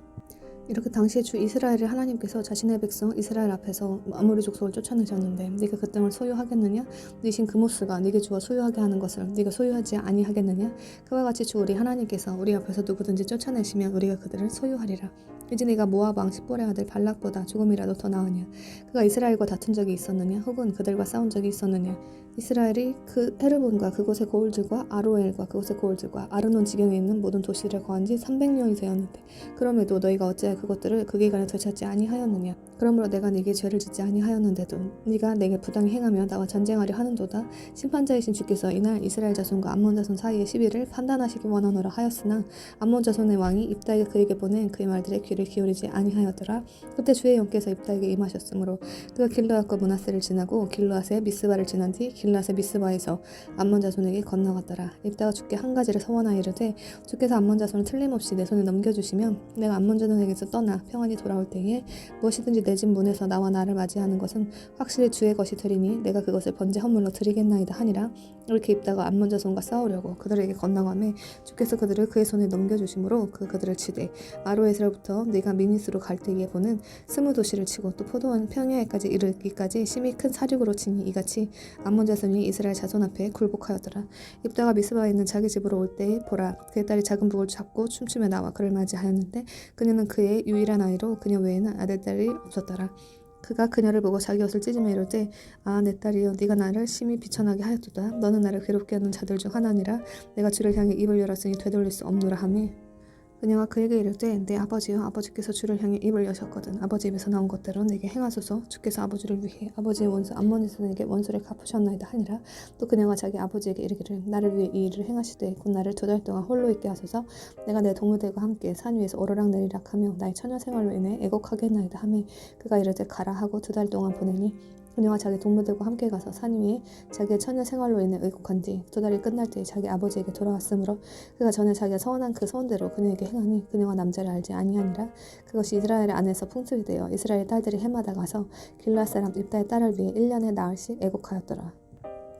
이렇게 당시에 주 이스라엘의 하나님께서 자신의 백성 이스라엘 앞에서 아므리 족속을 쫓아내셨는데 네가 그 땅을 소유하겠느냐? 네 신 그모스가 네게 주어 소유하게 하는 것을 네가 소유하지 아니하겠느냐? 그와 같이 주 우리 하나님께서 우리 앞에서 누구든지 쫓아내시면 우리가 그들을 소유하리라. 이제 네가 모압 왕 십볼의 아들 발락보다 조금이라도 더 나으냐? 그가 이스라엘과 다툰 적이 있었느냐? 혹은 그들과 싸운 적이 있었느냐? 이스라엘이 그 헤르본과 그곳의 고을들과 아로엘과 그곳의 고을들과 아르논 지경에 있는 모든 도시를 거한 지 300년이 되었는데 그럼에도 너희가 어찌하여 내가 그것들을 그 기간에 되찾지 아니하였느냐. 그러므로 내가 네게 죄를 짓지 아니하였는데도 네가 내게 부당히 행하며 나와 전쟁하려 하는도다. 심판자이신 주께서 이날 이스라엘 자손과 암몬 자손 사이의 시비를 판단하시기 원하노라 하였으나 암몬 자손의 왕이 입다에게 그에게 보낸 그의 말들에 귀를 기울이지 아니하였더라. 그때 주의 영께서 입다에게 임하셨으므로 그가 길르앗과 므낫세를 지나고 길르앗의 미스바를 지난 뒤 길르앗의 미스바에서 암몬 자손에게 건너갔더라. 입다가 주께 한 가지를 서원하여 이르되 주께서 암몬 자손을 틀림없이 내 손에 넘겨주시면 내가 암몬 자손에게서 떠나 평안히 돌아올 때에 무엇이든지 내 집 문에서 나와 나를 맞이하는 것은 확실히 주의 것이 되리니 내가 그것을 번제 헌물로 드리겠나이다 하니라. 이렇게 입다가 암몬 자손과 싸우려고 그들에게 건너가매 주께서 그들을 그의 손에 넘겨주심으로 그들을 치되 아로에스로부터 네가 미니스로 갈 때에 보는 20도시를 치고 또 포도원 평야에까지 이르기까지 심히 큰 사륙으로 치니 이같이 암몬 자손이 이스라엘 자손 앞에 굴복하였더라. 입다가 미스바에 있는 자기 집으로 올 때에 보라 그의 딸이 작은 북을 잡고 춤추며 나와 그를 맞이하였는데 그녀는 그의 유일한 아이로 그녀 외에는 아들딸이 없었더라. 그가 그녀를 보고 자기 옷을 찢으며 이르되 아 내 딸이여 네가 나를 심히 비천하게 하였도다. 너는 나를 괴롭게 하는 자들 중 하나니라. 내가 주를 향해 입을 열었으니 되돌릴 수 없노라 하며 그녀가 그에게 이르되 내 아버지여 아버지께서 주를 향해 입을 여셨거든 아버지 입에서 나온 것대로 내게 행하소서. 주께서 아버지를 위해 아버지의 원수 암몬 자손에게 원수를 갚으셨나이다 하니라. 또 그녀가 자기 아버지에게 이르기를 나를 위해 이 일을 행하시되 곧 나를 2달 동안 홀로 있게 하소서. 내가 내 동무들과 함께 산 위에서 오르락 내리락 하며 나의 처녀 생활로 인해 애곡하겠나이다 하며 그가 이르되 가라 하고 2달 동안 보내니 그녀가 자기 동무들과 함께 가서 산 위에 자기의 처녀 생활로 인해 의곡한 뒤 2달이 끝날 때에 자기 아버지에게 돌아왔으므로 그가 전에 자기가 서원한 그 서원대로 그녀에게 행하니 그녀가 남자를 알지 아니하니라. 그것이 이스라엘 안에서 풍습이 되어 이스라엘 딸들이 해마다 가서 길르앗 사람 입다의 딸을 위해 1년에 나흘씩 애곡하였더라.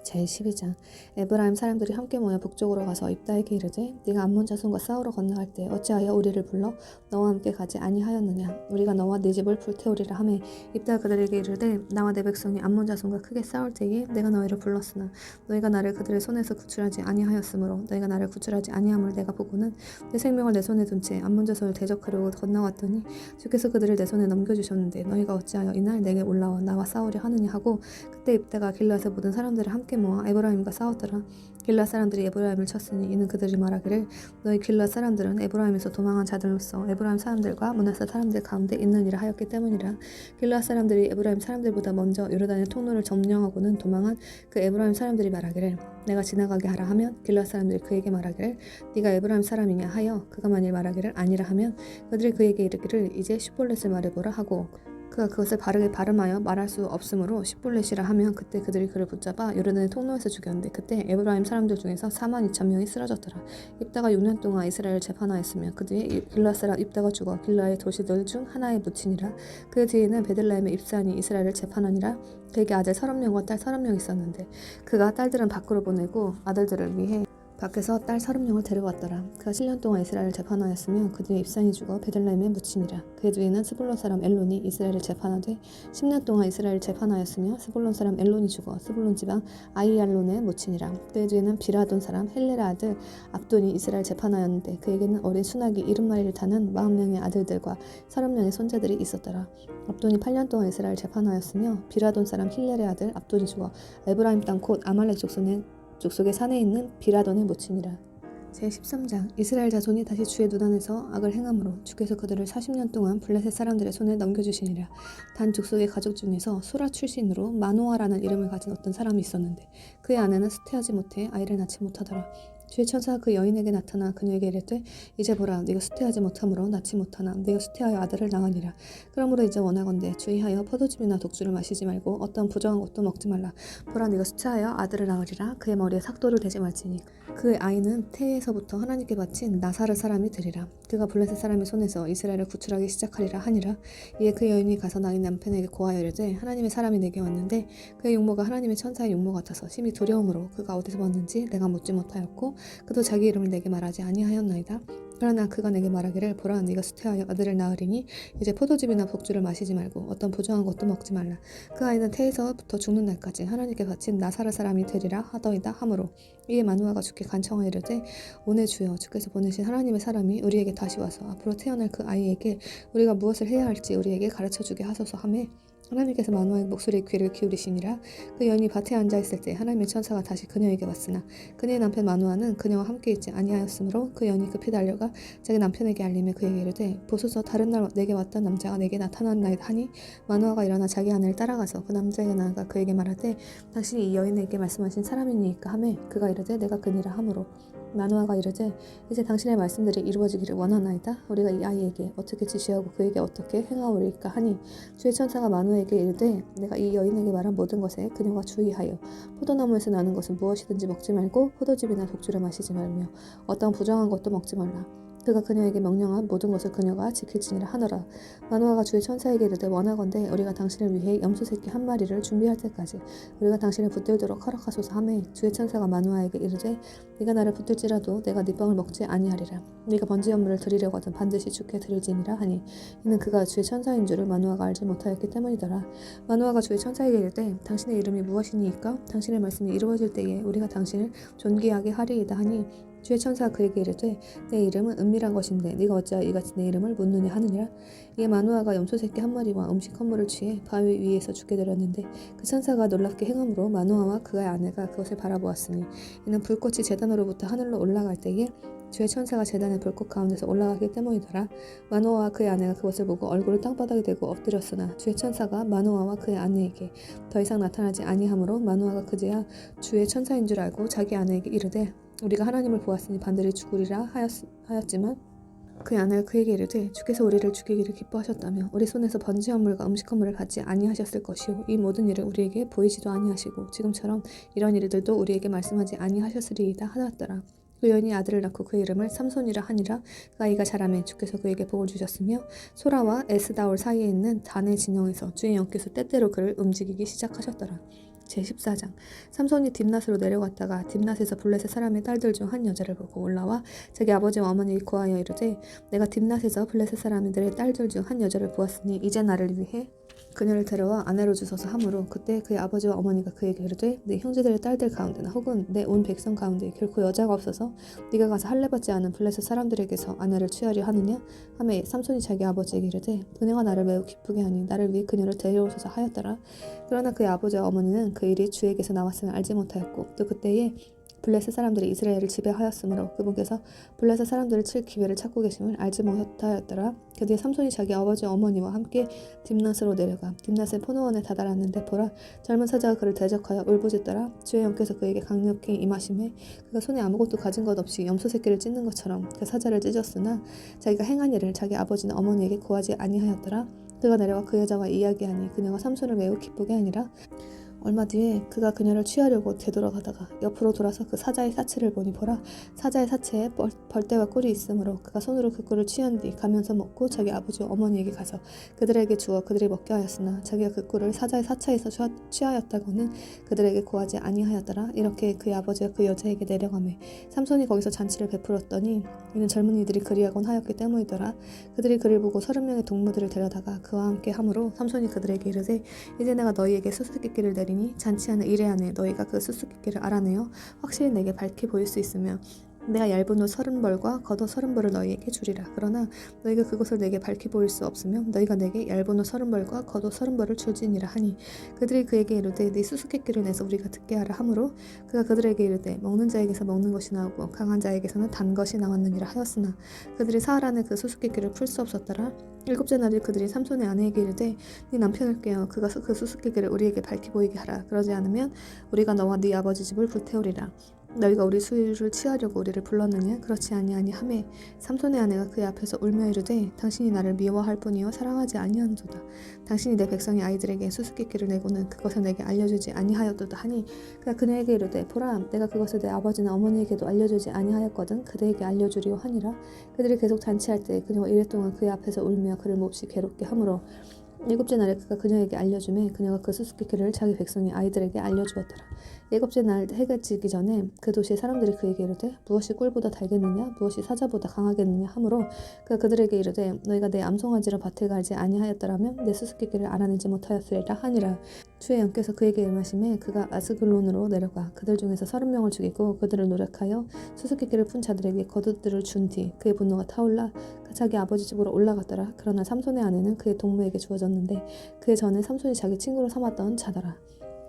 제12장 에브라임 사람들이 함께 모여 북쪽으로 가서 입다에게 이르되 네가 암몬 자손과 싸우러 건너갈 때 어찌하여 우리를 불러 너와 함께 가지 아니하였느냐. 우리가 너와 네 집을 불태우리라 하매 입다가 그들에게 이르되 나와 내 백성이 암몬 자손과 크게 싸울 때에 내가 너희를 불렀으나 너희가 나를 그들의 손에서 구출하지 아니하였으므로 너희가 나를 구출하지 아니함을 내가 보고는 내 생명을 내 손에 둔 채 암몬 자손을 대적하려고 건너왔더니 주께서 그들을 내 손에 넘겨주셨는데 너희가 어찌하여 이날 내게 올라와 나와 싸우려 하느냐 하고 그때 입다가 길르앗의 모든 사람들을 함께 모아 에브라임과 싸웠더라. 길르앗 사람들이 에브라임을 쳤으니 이는 그들이 말하기를 너희 길르앗 사람들은 에브라임에서 도망한 자들로서 에브라임 사람들과 므낫세 사람들 가운데 있느니라 하였기 때문이라. 길르앗 사람들이 에브라임 사람들보다 먼저 요르단의 통로를 점령하고는 도망한 그 에브라임 사람들이 말하기를 내가 지나가게 하라 하면 길르앗 사람들이 그에게 말하기를 네가 에브라임 사람이냐 하여 그가 만일 말하기를 아니라 하면 그들이 그에게 이르기를 이제 슈볼렛을 말해보라 하고 그가 그것을 바르게 발음하여 말할 수 없으므로 십 볼렛이라 하면 그때 그들이 그를 붙잡아 요르단의 통로에서 죽였는데 그때 에브라임 사람들 중에서 42,000명이 쓰러졌더라. 입다가 6년 동안 이스라엘을 재판하였으며 그 뒤에 길르앗 사람 입다가 죽어 길르앗의 도시들 중 하나에 묻히니라. 그 뒤에는 베들레헴의 입사니 이스라엘을 재판하니라. 그에게 아들 30명과 딸 30명 있었는데 그가 딸들은 밖으로 보내고 아들들을 위해 밖에서 딸 30명을 데려왔더라. 그가 7년 동안 이스라엘을 재판하였으며 그 뒤에 입산이 죽어 베들레헴에 묻히니라. 그 뒤에는 스불론 사람 엘론이 이스라엘을 재판하되 10년 동안 이스라엘을 재판하였으며 스불론 사람 엘론이 죽어 스불론 지방 아이알론에 묻히니라. 그 뒤에는 비라돈 사람 헬레라 아들 압돈이 이스라엘 재판하였는데 그에게는 어린 순하기 70마리를 타는 40명의 아들들과 30명의 손자들이 있었더라. 압돈이 8년 동안 이스라엘 재판하였으며 비라돈 사람 힐렐의 아들 압돈이 죽어 에브라임 땅 곧 아말렉 족속의 산에 있는 비라돈에 묻히니라. 제13장 이스라엘 자손이 다시 주의 눈안에서 악을 행함으로 주께서 그들을 40년 동안 블레셋 사람들의 손에 넘겨주시니라. 단 족속의 가족 중에서 수라 출신으로 마노아라는 이름을 가진 어떤 사람이 있었는데 그의 아내는 수태하지 못해 아이를 낳지 못하더라. 주의 천사가 그 여인에게 나타나 그녀에게 이르되 이제 보라 네가 수태하지 못함으로 낳지 못하나 네가 수태하여 아들을 낳으리라. 그러므로 이제 원하건대 주의하여 포도즙이나 독주를 마시지 말고 어떤 부정한 것도 먹지 말라. 보라 네가 수태하여 아들을 낳으리라. 그의 머리에 삭도를 대지 말지니 그의 아이는 태에서부터 하나님께 바친 나사르 사람이 되리라. 그가 블레셋 사람의 손에서 이스라엘을 구출하기 시작하리라 하니라. 이에 그 여인이 가서 나의 남편에게 고하여 이르되 하나님의 사람이 내게 왔는데 그의 용모가 하나님의 천사의 용모 같아서 심히 두려움으로 그가 어디서 왔는지 내가 묻지 못하였고 그도 자기 이름을 내게 말하지 아니하였나이다. 그러나 그가 내게 말하기를 보라 네가 수태하여 아들을 낳으리니 이제 포도즙이나 복주를 마시지 말고 어떤 부정한 것도 먹지 말라. 그 아이는 태에서부터 죽는 날까지 하나님께 바친 나사렛 사람이 되리라 하더이다 하므로 이에 마누아가 주께 간청하여 이르되 오늘 주여 주께서 보내신 하나님의 사람이 우리에게 다시 와서 앞으로 태어날 그 아이에게 우리가 무엇을 해야 할지 우리에게 가르쳐주게 하소서 하매 하나님께서 마노아의 목소리에 귀를 기울이시니라. 그 여인이 밭에 앉아 있을 때 하나님의 천사가 다시 그녀에게 왔으나 그녀의 남편 마노아는 그녀와 함께 있지 아니하였으므로 그 여인이 급히 달려가 자기 남편에게 알리며 그에게 이르되 보소서 다른 날 내게 왔던 남자가 내게 나타났나이다 하니 마노아가 일어나 자기 아내를 따라가서 그 남자에게 나아가 그에게 말하되 당신이 이 여인에게 말씀하신 사람이니까 하매 그가 이르되 내가 그니라 하므로 마노아가 이르되 이제 당신의 말씀들이 이루어지기를 원하나이다. 우리가 이 아이에게 어떻게 지시하고 그에게 어떻게 행하오리까 하니 주의 천사가 마노아에게 이르되 내가 이 여인에게 말한 모든 것에 그녀가 주의하여 포도나무에서 나는 것은 무엇이든지 먹지 말고 포도즙이나 독주를 마시지 말며 어떤 부정한 것도 먹지 말라. 그가 그녀에게 명령한 모든 것을 그녀가 지킬지니라 하노라. 마노아가 주의 천사에게 이르되 원하건대 우리가 당신을 위해 염소 새끼 한 마리를 준비할 때까지 우리가 당신을 붙들도록 허락하소서 하매 주의 천사가 마노아에게 이르되 네가 나를 붙들지라도 내가 네 빵을 먹지 아니하리라. 네가 번제 연물을 드리려거든 반드시 주께 드릴지니라 하니 이는 그가 주의 천사인 줄을 마노아가 알지 못하였기 때문이더라. 마노아가 주의 천사에게 이르되 당신의 이름이 무엇이니이까 당신의 말씀이 이루어질 때에 우리가 당신을 존귀하게 하리이다 하니 주의 천사가 그에게 이르되 내 이름은 은밀한 것인데 네가 어찌하여 이같이 내 이름을 묻느냐 하느니라. 이에 마노아가 염소 새끼 한 마리와 음식 한 물을 취해 바위 위에서 죽게 되렸는데 그 천사가 놀랍게 행함으로 마노아와 그의 아내가 그것을 바라보았으니 이는 불꽃이 제단으로부터 하늘로 올라갈 때에 주의 천사가 제단의 불꽃 가운데서 올라가기 때문이더라. 마노아와 그의 아내가 그것을 보고 얼굴을 땅바닥에 대고 엎드렸으나 주의 천사가 마노아와 그의 아내에게 더 이상 나타나지 아니하므로 마노아가 그제야 주의 천사인 줄 알고 자기 아내에게 이르되 우리가 하나님을 보았으니 반드시 죽으리라 하였지만 그의 아내가 그에게 이르되 주께서 우리를 죽이기를 기뻐하셨다며 우리 손에서 번제 헌물과 음식 헌물을 받지 아니하셨을 것이요 이 모든 일을 우리에게 보이지도 아니하시고 지금처럼 이런 일들도 우리에게 말씀하지 아니하셨으리이다 하였더라. 그 여인이 아들을 낳고 그 이름을 삼손이라 하니라. 그 아이가 자라매 주께서 그에게 복을 주셨으며 소라와 에스다올 사이에 있는 단의 진영에서 주의 영께서 때때로 그를 움직이기 시작하셨더라. 제14장 삼손이 딥낫으로 내려갔다가 딥낫에서 블레셋 사람의 딸들 중 한 여자를 보고 올라와 자기 아버지와 어머니를 고하여 이르되 내가 딥낫에서 블레셋 사람들의 딸들 중 한 여자를 보았으니 이제 나를 위해 그녀를 데려와 아내로 주소서 하므로 그때 그의 아버지와 어머니가 그에게 이르되 네 형제들의 딸들 가운데나 혹은 내 온 백성 가운데 결코 여자가 없어서 네가 가서 할례받지 않은 블레셋 사람들에게서 아내를 취하려 하느냐 하매 삼손이 자기 아버지에게 이르되 그녀가 나를 매우 기쁘게 하니 나를 위해 그녀를 데려오소서 하였더라. 그러나 그의 아버지와 어머니는 그 일이 주에게서 나왔음을 알지 못하였고 또 그때에 블레셋 사람들이 이스라엘을 지배하였으므로 그분께서 블레셋 사람들을 칠 기회를 찾고 계심을 알지 못하였더라. 그 뒤에 삼손이 자기 아버지 어머니와 함께 딥낫으로 내려가 딥낫의 포도원에 다다랐는데 보라 젊은 사자가 그를 대적하여 울부짖더라. 주의 영께서 그에게 강력히 임하심에 그가 손에 아무것도 가진 것 없이 염소 새끼를 찢는 것처럼 그 사자를 찢었으나 자기가 행한 일을 자기 아버지나 어머니에게 고하지 아니하였더라. 그가 내려와 그 여자와 이야기하니 그녀가 삼손을 매우 기쁘게 하니라. 얼마 뒤에 그가 그녀를 취하려고 되돌아가다가 옆으로 돌아서 그 사자의 사체를 보니 보라 사자의 사체에 벌떼와 꿀이 있으므로 그가 손으로 그 꿀을 취한 뒤 가면서 먹고 자기 아버지와 어머니에게 가서 그들에게 주어 그들이 먹게 하였으나 자기가 그 꿀을 사자의 사체에서 취하였다고는 그들에게 고하지 아니하였더라. 이렇게 그의 아버지가 그 여자에게 내려가매 삼손이 거기서 잔치를 베풀었더니 이는 젊은이들이 그리하곤 하였기 때문이더라. 그들이 그를 보고 30명의 동무들을 데려다가 그와 함께 함으로 삼손이 그들에게 이르되 이제 내가 너희에게 수수께끼를 내리니 잔치하는 이래 안에 너희가 그 수수께끼를 알아내어 확실히 내게 밝히 보일 수 있으며 내가 얇은 옷 30벌과 겉옷 30벌을 너희에게 주리라. 그러나 너희가 그것을 내게 밝히 보일 수 없으면 너희가 내게 얇은 옷 30벌과 겉옷 30벌을 줄지니라 하니 그들이 그에게 이르되 네 수수께끼를 내서 우리가 듣게 하라 하므로 그가 그들에게 이르되 먹는 자에게서 먹는 것이 나오고 강한 자에게서는 단 것이 나왔느니라 하였으나 그들이 사흘 안에 그 수수께끼를 풀 수 없었더라. 일곱째 날에 그들이 삼손의 아내에게 이르되 네 남편을 깨어 그가 그 수수께끼를 우리에게 밝히 보이게 하라. 그러지 않으면 우리가 너와 네 아버지 집을 불태우리라. 너희가 우리 수유를 취하려고 우리를 불렀느냐? 그렇지 아니하니 하매 삼손의 아내가 그의 앞에서 울며 이르되 당신이 나를 미워할 뿐이요 사랑하지 아니하는도다. 당신이 내 백성의 아이들에게 수수께끼를 내고는 그것을 내게 알려주지 아니하였도다 하니 그가 그녀에게 이르되 보라 내가 그것을 내 아버지나 어머니에게도 알려주지 아니하였거든 그대에게 알려주리오 하니라. 그들이 계속 잔치할 때 그녀가 이랫동안 그의 앞에서 울며 그를 몹시 괴롭게 하므로 일곱째 날에 그가 그녀에게 알려주매 그녀가 그 수수께끼를 자기 백성의 아이들에게 알려주었더라. 일곱째 날 해가 지기 전에 그 도시의 사람들이 그에게 이르되 무엇이 꿀보다 달겠느냐 무엇이 사자보다 강하겠느냐 하므로 그가 그들에게 이르되 너희가 내 암송아지로 밭에 갈지 아니하였더라면 내 수수께끼를 알아내지 못하였으리라 하니라. 주의 영께서 그에게 임하심에 그가 아스글론으로 내려가 그들 중에서 30명을 죽이고 그들을 노력하여 수수께끼를 푼 자들에게 겉옷들을 준 뒤 그의 분노가 타올라 자기 아버지 집으로 올라갔더라. 그러나 삼손의 아내는 그의 동무에게 주어졌는데 그의 전에 삼손이 자기 친구로 삼았던 자더라.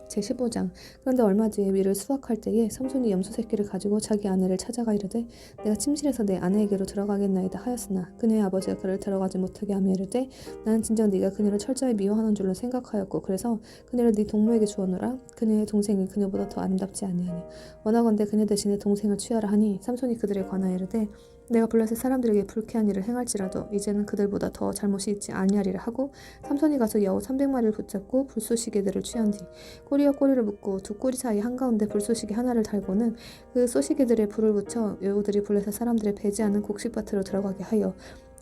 제15장. 그런데 얼마 뒤에 밀을 수확할 때에 삼손이 염소 새끼를 가지고 자기 아내를 찾아가 이르되 내가 침실에서 내 아내에게로 들어가겠나이다 하였으나 그녀의 아버지가 그를 들어가지 못하게 하며 이르되 나는 진정 네가 그녀를 철저히 미워하는 줄로 생각하였고 그래서 그녀를 네 동무에게 주었노라. 그녀의 동생이 그녀보다 더 아름답지 아니하니 원하건대 그녀 대신에 동생을 취하라 하니 삼손이 그들에 관하여 이르되 내가 블레셋 사람들에게 불쾌한 일을 행할지라도 이제는 그들보다 더 잘못이 있지 아니하리라 하고 삼손이 가서 여우 300마리를 붙잡고 불쏘시개들을 취한 뒤 꼬리와 꼬리를 묶고 두 꼬리 사이 한가운데 불쏘시개 하나를 달고는 그 쏘시개들에 불을 붙여 여우들이 블레셋 사람들의 배지 않은 곡식밭으로 들어가게 하여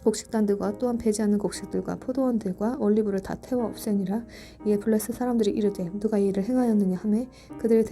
곡식단들과 또한 배지 않는 곡식들과 포도원들과 올리브를 다 태워 없애니라. 이에 블레셋 사람들이 이르되 누가 이 일을 행하였느냐 하매 그들이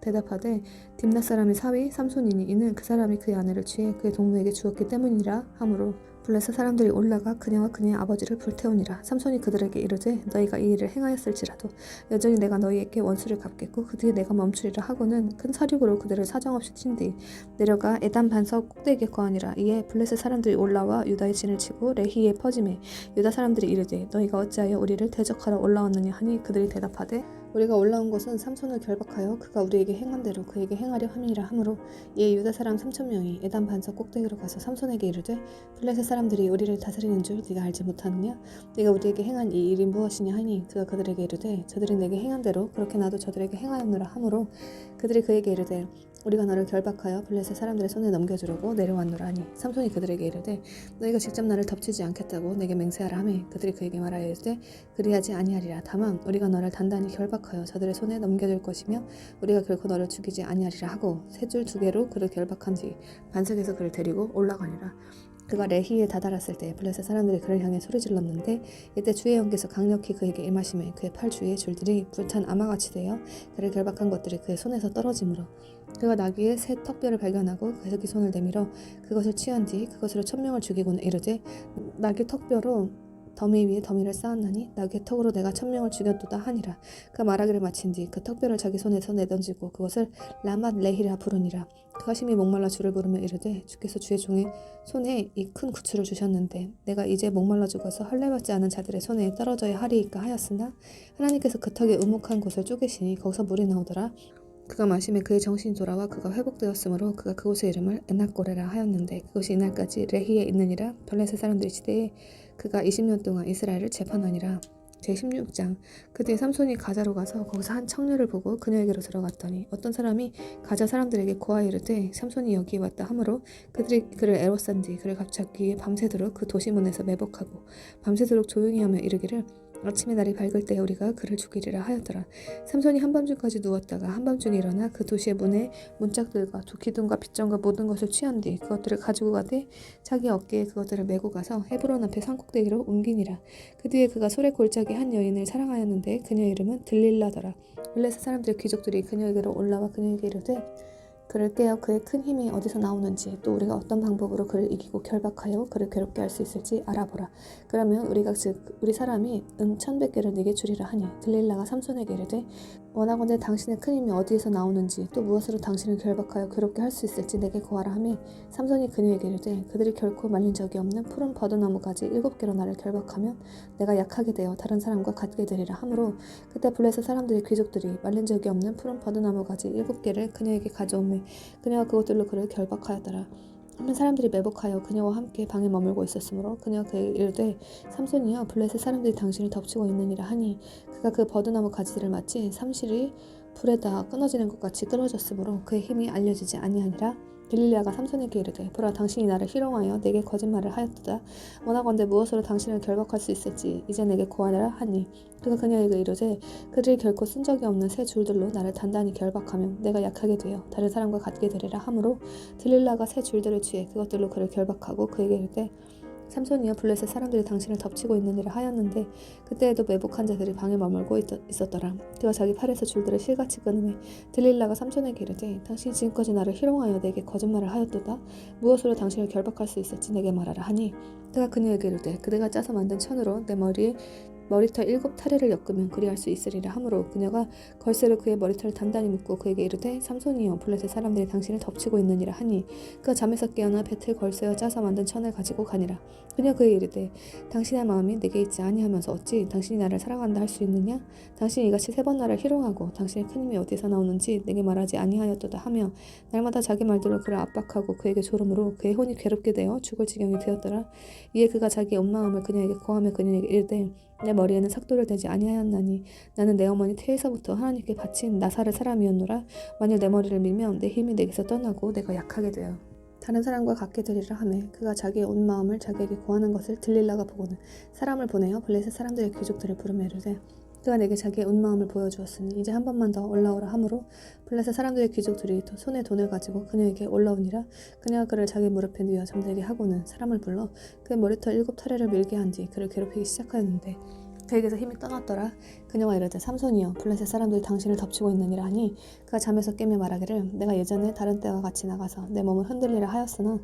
대답하되 딥낫 사람의 사위 삼손이니 이는 그 사람이 그의 아내를 취해 그의 동무에게 주었기 때문이라 하므로 블레셋 사람들이 올라가 그녀와 그녀의 아버지를 불태우니라. 삼손이 그들에게 이르되 너희가 이 일을 행하였을지라도 여전히 내가 너희에게 원수를 갚겠고 그 뒤에 내가 멈추리라 하고는 큰 사륙으로 그들을 사정없이 친 뒤 내려가 에단 반석 꼭대기에 거하니라. 이에 블레셋 사람들이 올라와 유다의 진을 치고 레히에 퍼짐에 유다 사람들이 이르되 너희가 어찌하여 우리를 대적하러 올라왔느냐 하니 그들이 대답하되 우리가 올라온 것은 삼손을 결박하여 그가 우리에게 행한 대로 그에게 행하려 함이라 하므로 이에 유다 사람 3,000명이 에단 반석 꼭대기로 가서 삼손에게 이르되 블레셋 사람들이 우리를 다스리는 줄 네가 알지 못하느냐? 네가 우리에게 행한 이 일이 무엇이냐 하니 그가 그들에게 이르되 저들이 내게 행한 대로 그렇게 나도 저들에게 행하였노라 하므로 그들이 그에게 이르되 우리가 너를 결박하여 블레셋 사람들의 손에 넘겨주려고 내려왔노라 하니 삼손이 그들에게 이르되 너희가 직접 나를 덮치지 않겠다고 내게 맹세하라 하매 그들이 그에게 말하여 이르되 그리하지 아니하리라. 다만 우리가 너를 단단히 결박하여 저들의 손에 넘겨줄 것이며 우리가 결코 너를 죽이지 아니하리라 하고 새 줄 2개로 그를 결박한 뒤 반석에서 그를 데리고 올라가니라. 그가 레히에 다다랐을 때 블레셋 사람들이 그를 향해 소리질렀는데 이때 주의 영께서 강력히 그에게 임하심에 그의 팔 주위의 줄들이 불탄 아마같이 되어 그를 결박한 것들이 그의 손에서 떨어지므로 그가 나귀의 새 턱뼈를 발견하고 그에게 손을 내밀어 그것을 취한 뒤 그것으로 1,000명을 죽이고는 이르되 나귀 턱뼈로 더미 위에 더미를 쌓았나니 나귀의 턱으로 내가 1,000명을 죽였도다 하니라. 그가 말하기를 마친 뒤 그 턱뼈를 자기 손에서 내던지고 그것을 라맛 레히라 부르니라. 그가 심히 목말라 주를 부르며 이르되 주께서 주의 종의 손에 이 큰 구추를 주셨는데 내가 이제 목말라 죽어서 할례받지 않은 자들의 손에 떨어져야 하리이까 하였으나 하나님께서 그 턱의 우묵한 곳을 쪼개시니 거기서 물이 나오더라. 그가 마심에 그의 정신이 돌아와 그가 회복되었으므로 그가 그곳의 이름을 에낫고레라 하였는데 그것이 이날까지 레히에 있느니라. 블레셋 사람들의 시대에 그가 20년 동안 이스라엘을 재판하니라. 제16장. 그 뒤에 삼손이 가자로 가서 거기서 한 청녀를 보고 그녀에게로 들어갔더니 어떤 사람이 가자 사람들에게 고하여 이르되 삼손이 여기에 왔다 하므로 그들이 그를 애워싼 뒤 그를 잡기 위해 밤새도록 그 도시문에서 매복하고 밤새도록 조용히 하며 이르기를 아침에 날이 밝을 때 우리가 그를 죽이리라 하였더라. 삼손이 한밤중까지 누웠다가 한밤중에 일어나 그 도시의 문에 문짝들과 두 기둥과 빗장과 모든 것을 취한 뒤 그것들을 가지고 가되 자기 어깨에 그것들을 메고 가서 헤브론 앞에 산꼭대기로 옮기니라. 그 뒤에 그가 소래 골짜기 한 여인을 사랑하였는데 그녀 이름은 들릴라더라. 블레셋 사람들의 귀족들이 그녀에게로 올라와 그녀에게 이르되 그를 깨어 그의 큰 힘이 어디서 나오는지 또 우리가 어떤 방법으로 그를 이기고 결박하여 그를 괴롭게 할 수 있을지 알아보라. 그러면 우리가 즉 우리 사람이 1,100개를 네게 주리라 하니 들릴라가 삼손에게 이르되 원하건대 당신의 큰 힘이 어디에서 나오는지 또 무엇으로 당신을 결박하여 괴롭게 할 수 있을지 내게 고하라 하매 삼손이 그녀에게 이르되 그들이 결코 말린 적이 없는 푸른 버드나무 가지 7개로 나를 결박하면 내가 약하게 되어 다른 사람과 같게 되리라 하므로 그때 블레셋 사람들의 귀족들이 말린 적이 없는 푸른 버드나무 가지 7개를 그녀에게 가져오매 그녀가 그것들로 그를 결박하였더라. 하면 사람들이 매복하여 그녀와 함께 방에 머물고 있었으므로 그녀가 그에게 이르되 삼손이여 블레셋 사람들이 당신을 덮치고 있느니라 하니 그가 그 버드나무 가지들을 마치 삼실이 불에다 끊어지는 것 같이 끊어졌으므로 그의 힘이 알려지지 아니하니라. 들릴라가 삼손에게 이르되 보라 당신이 나를 희롱하여 내게 거짓말을 하였도다. 원하건대 무엇으로 당신을 결박할 수 있을지 이제 내게 고하라 하니 그가 그녀에게 이르되 그들이 결코 쓴 적이 없는 새 줄들로 나를 단단히 결박하면 내가 약하게 되어 다른 사람과 같게 되리라 하므로 들릴라가 새 줄들을 취해 그것들로 그를 결박하고 그에게 이르되 삼손이여 블레셋 사람들이 당신을 덮치고 있느니라 하였는데 그때에도 매복한 자들이 방에 머물고 있었더라. 그가 자기 팔에서 줄들을 실같이 끊으매 들릴라가 삼손에게 이르되 당신이 지금까지 나를 희롱하여 내게 거짓말을 하였도다. 무엇으로 당신을 결박할 수 있을지 내게 말하라 하니 그가 그녀에게 이르되 그대가 짜서 만든 천으로 내 머리에 머리털 7타래를 엮으면 그리할 수 있으리라 하므로 그녀가 걸쇠로 그의 머리털을 단단히 묶고 그에게 이르되 삼손이여 블레셋 사람들이 당신을 덮치고 있느니라 하니 그가 잠에서 깨어나 배틀 걸쇠와 짜서 만든 천을 가지고 가니라. 그녀 그에게 이르되 당신의 마음이 내게 있지 아니하면서 어찌 당신이 나를 사랑한다 할 수 있느냐? 당신이 이같이 3번 나를 희롱하고 당신의 큰 힘이 어디서 나오는지 내게 말하지 아니하였도다 하며 날마다 자기 말대로 그를 압박하고 그에게 조름으로 그의 혼이 괴롭게 되어 죽을 지경이 되었더라. 이에 그가 자기의 온 마음을 그녀에게 고하며 그녀에게 이르되 내 머리에는 삭도를 대지 아니하였나니 나는 내 어머니 태에서부터 하나님께 바친 나사를 사람이었노라. 만일 내 머리를 밀면 내 힘이 내게서 떠나고 내가 약하게 되어 다른 사람과 같게 되리라 하며 그가 자기의 온 마음을 자기에게 고하는 것을 들릴라가 보고는 사람을 보내어 블레셋 사람들의 귀족들을 부르며 이르되 그가 내게 자기의 온 마음을 보여주었으니 이제 한 번만 더 올라오라 하므로 블레셋 사람들의 귀족들이 손에 돈을 가지고 그녀에게 올라오니라. 그녀가 그를 자기 무릎에 누워 잠들게 하고는 사람을 불러 그의 머리털 7타래를 밀게 한 뒤 그를 괴롭히기 시작하였는데 그에게서 힘이 떠났더라. 그녀가 이르되 삼손이여 블레셋 사람들이 당신을 덮치고 있느니라 하니 그가 잠에서 깨며 말하기를 내가 예전에 다른 때와 같이 나가서 내 몸을 흔들리라 하였으나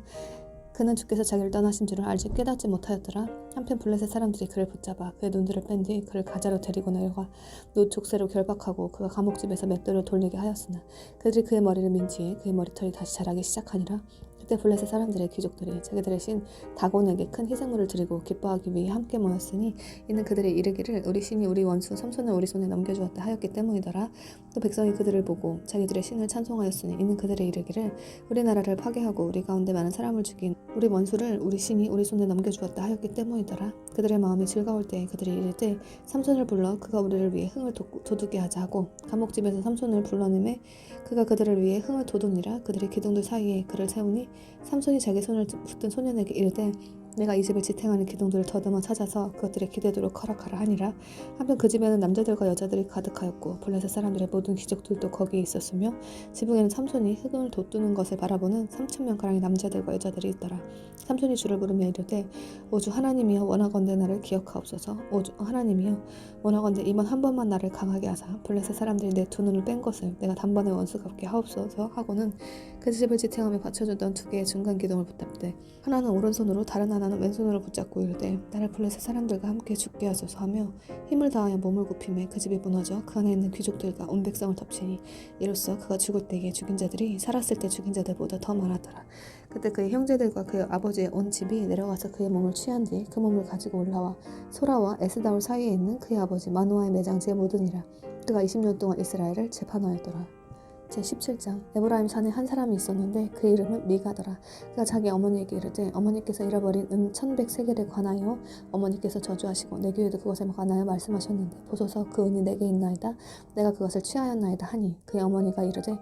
그는 주께서 자기를 떠나신 줄을 알지 깨닫지 못하였더라. 한편 블레셋 사람들이 그를 붙잡아 그의 눈들을 뺀 뒤 그를 가자로 데리고 내려가 노 족쇄로 결박하고 그가 감옥집에서 맷돌을 돌리게 하였으나 그들이 그의 머리를 민 뒤에 그의 머리털이 다시 자라기 시작하니라. 그때 블레셋 사람들의 귀족들이 자기들의 신 다곤에게 큰 희생물을 드리고 기뻐하기 위해 함께 모였으니 이는 그들이 이르기를 우리 신이 우리 원수 삼손을 우리 손에 넘겨주었다 하였기 때문이더라. 또 백성이 그들을 보고 자기들의 신을 찬송하였으니 이는 그들의 이르기를 우리 나라를 파괴하고 우리 가운데 많은 사람을 죽인 우리 원수를 우리 신이 우리 손에 넘겨주었다 하였기 때문이더라. 그들의 마음이 즐거울 때에 그들이 이르되 삼손을 불러 그가 우리를 위해 흥을 돋우게 하자 하고 감옥집에서 삼손을 불러내매 그가 그들을 위해 흥을 돋우니라. 그들이 기둥들 사이에 그를 세우니 삼손이 자기 손을 붙든 소년에게 이르되 내가 이 집을 지탱하는 기둥들을 더듬어 찾아서 그것들의 기대도록 허락하라 하니라. 한편 그 집에는 남자들과 여자들이 가득하였고 블레셋 사람들의 모든 귀족들도 거기에 있었으며 지붕에는 삼손이 흙을 돋두는 것을 바라보는 3,000명가량의 남자들과 여자들이 있더라. 삼손이 주를 부르며 이르되 오주 하나님이여 원하건대 나를 기억하옵소서. 오주 하나님이여 원하건대 이번 한 번만 나를 강하게 하사 블레셋 사람들이 내 두 눈을 뺀 것을 내가 단번에 원수 갚게 하옵소서 하고는 그 집을 지탱하며 받쳐주던 2개의 중간 기둥을 붙잡되 하나는 오른손으로 다른 하나는 왼손으로 붙잡고 이르되 나를 블레셋 사람들과 함께 죽게 하소서 하며 힘을 다하여 몸을 굽히매 그 집이 무너져 그 안에 있는 귀족들과 온 백성을 덮치니 이로써 그가 죽을 때에 죽인 자들이 살았을 때 죽인 자들보다 더 많았더라. 그때 그의 형제들과 그의 아버지의 온 집이 내려가서 그의 몸을 취한 뒤 그 몸을 가지고 올라와 소라와 에스다올 사이에 있는 그의 아버지 마노아의 매장지에 묻으니라. 그가 20년 동안 이스라엘을 재판하였더라. 제17장 에브라임 산에 한 사람이 있었는데 그 이름은 미가더라. 그가 자기 어머니에게 이르되 어머니께서 잃어버린 은 1,100세겔에 관하여 어머니께서 저주하시고 내 귀에도 그것에 관하여 말씀하셨는데 보소서 그 은이 내게 있나이다. 내가 그것을 취하였나이다 하니 그의 어머니가 이르되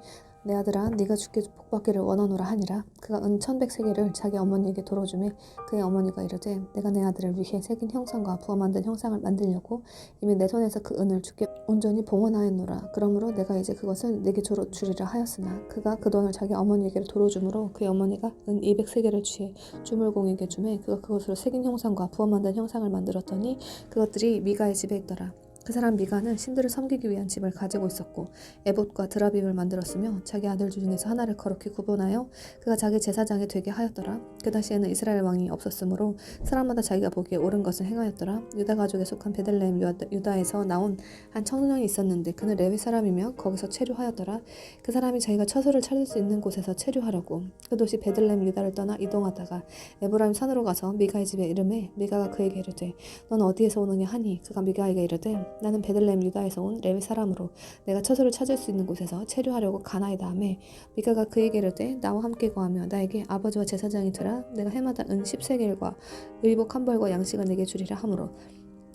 내 아들아 네가 주께 복받기를 원하노라 하니라. 그가 은 1,100세겔을 자기 어머니에게 돌어주매 그의 어머니가 이르되 내가 내 아들을 위해 새긴 형상과 부어 만든 형상을 만들려고 이미 내 손에서 그 은을 주께 온전히 봉헌하였노라. 그러므로 내가 이제 그것을 내게 주리라 하였으나 그가 그 돈을 자기 어머니에게 돌어주므로 그의 어머니가 은 200세겔을 취해 주물공에게 주매 그가 그것으로 새긴 형상과 부어 만든 형상을 만들었더니 그것들이 미가의 집에 있더라. 그 사람 미가는 신들을 섬기기 위한 집을 가지고 있었고 에봇과 드라빔을 만들었으며 자기 아들 중에서 하나를 거룩히 구분하여 그가 자기 제사장이 되게 하였더라. 그 당시에는 이스라엘 왕이 없었으므로 사람마다 자기가 보기에 옳은 것을 행하였더라. 유다 가족에 속한 베들레헴 유다에서 나온 한 청년이 있었는데 그는 레위 사람이며 거기서 체류하였더라. 그 사람이 자기가 처소를 찾을 수 있는 곳에서 체류하려고 그 도시 베들레헴 유다를 떠나 이동하다가 에브라임 산으로 가서 미가의 집에 이르매 미가가 그에게 이르되 넌 어디에서 오느냐 하니 그가 미가에게 이르되 나는 베들레헴 유다에서 온 레위 사람으로 내가 처소를 찾을 수 있는 곳에서 체류하려고 가나이다 하매 미가가 그에게 이르되 나와 함께 거하며 나에게 아버지와 제사장이 되라. 내가 해마다 은 10세겔과 의복 한 벌과 양식을 내게 주리라 하므로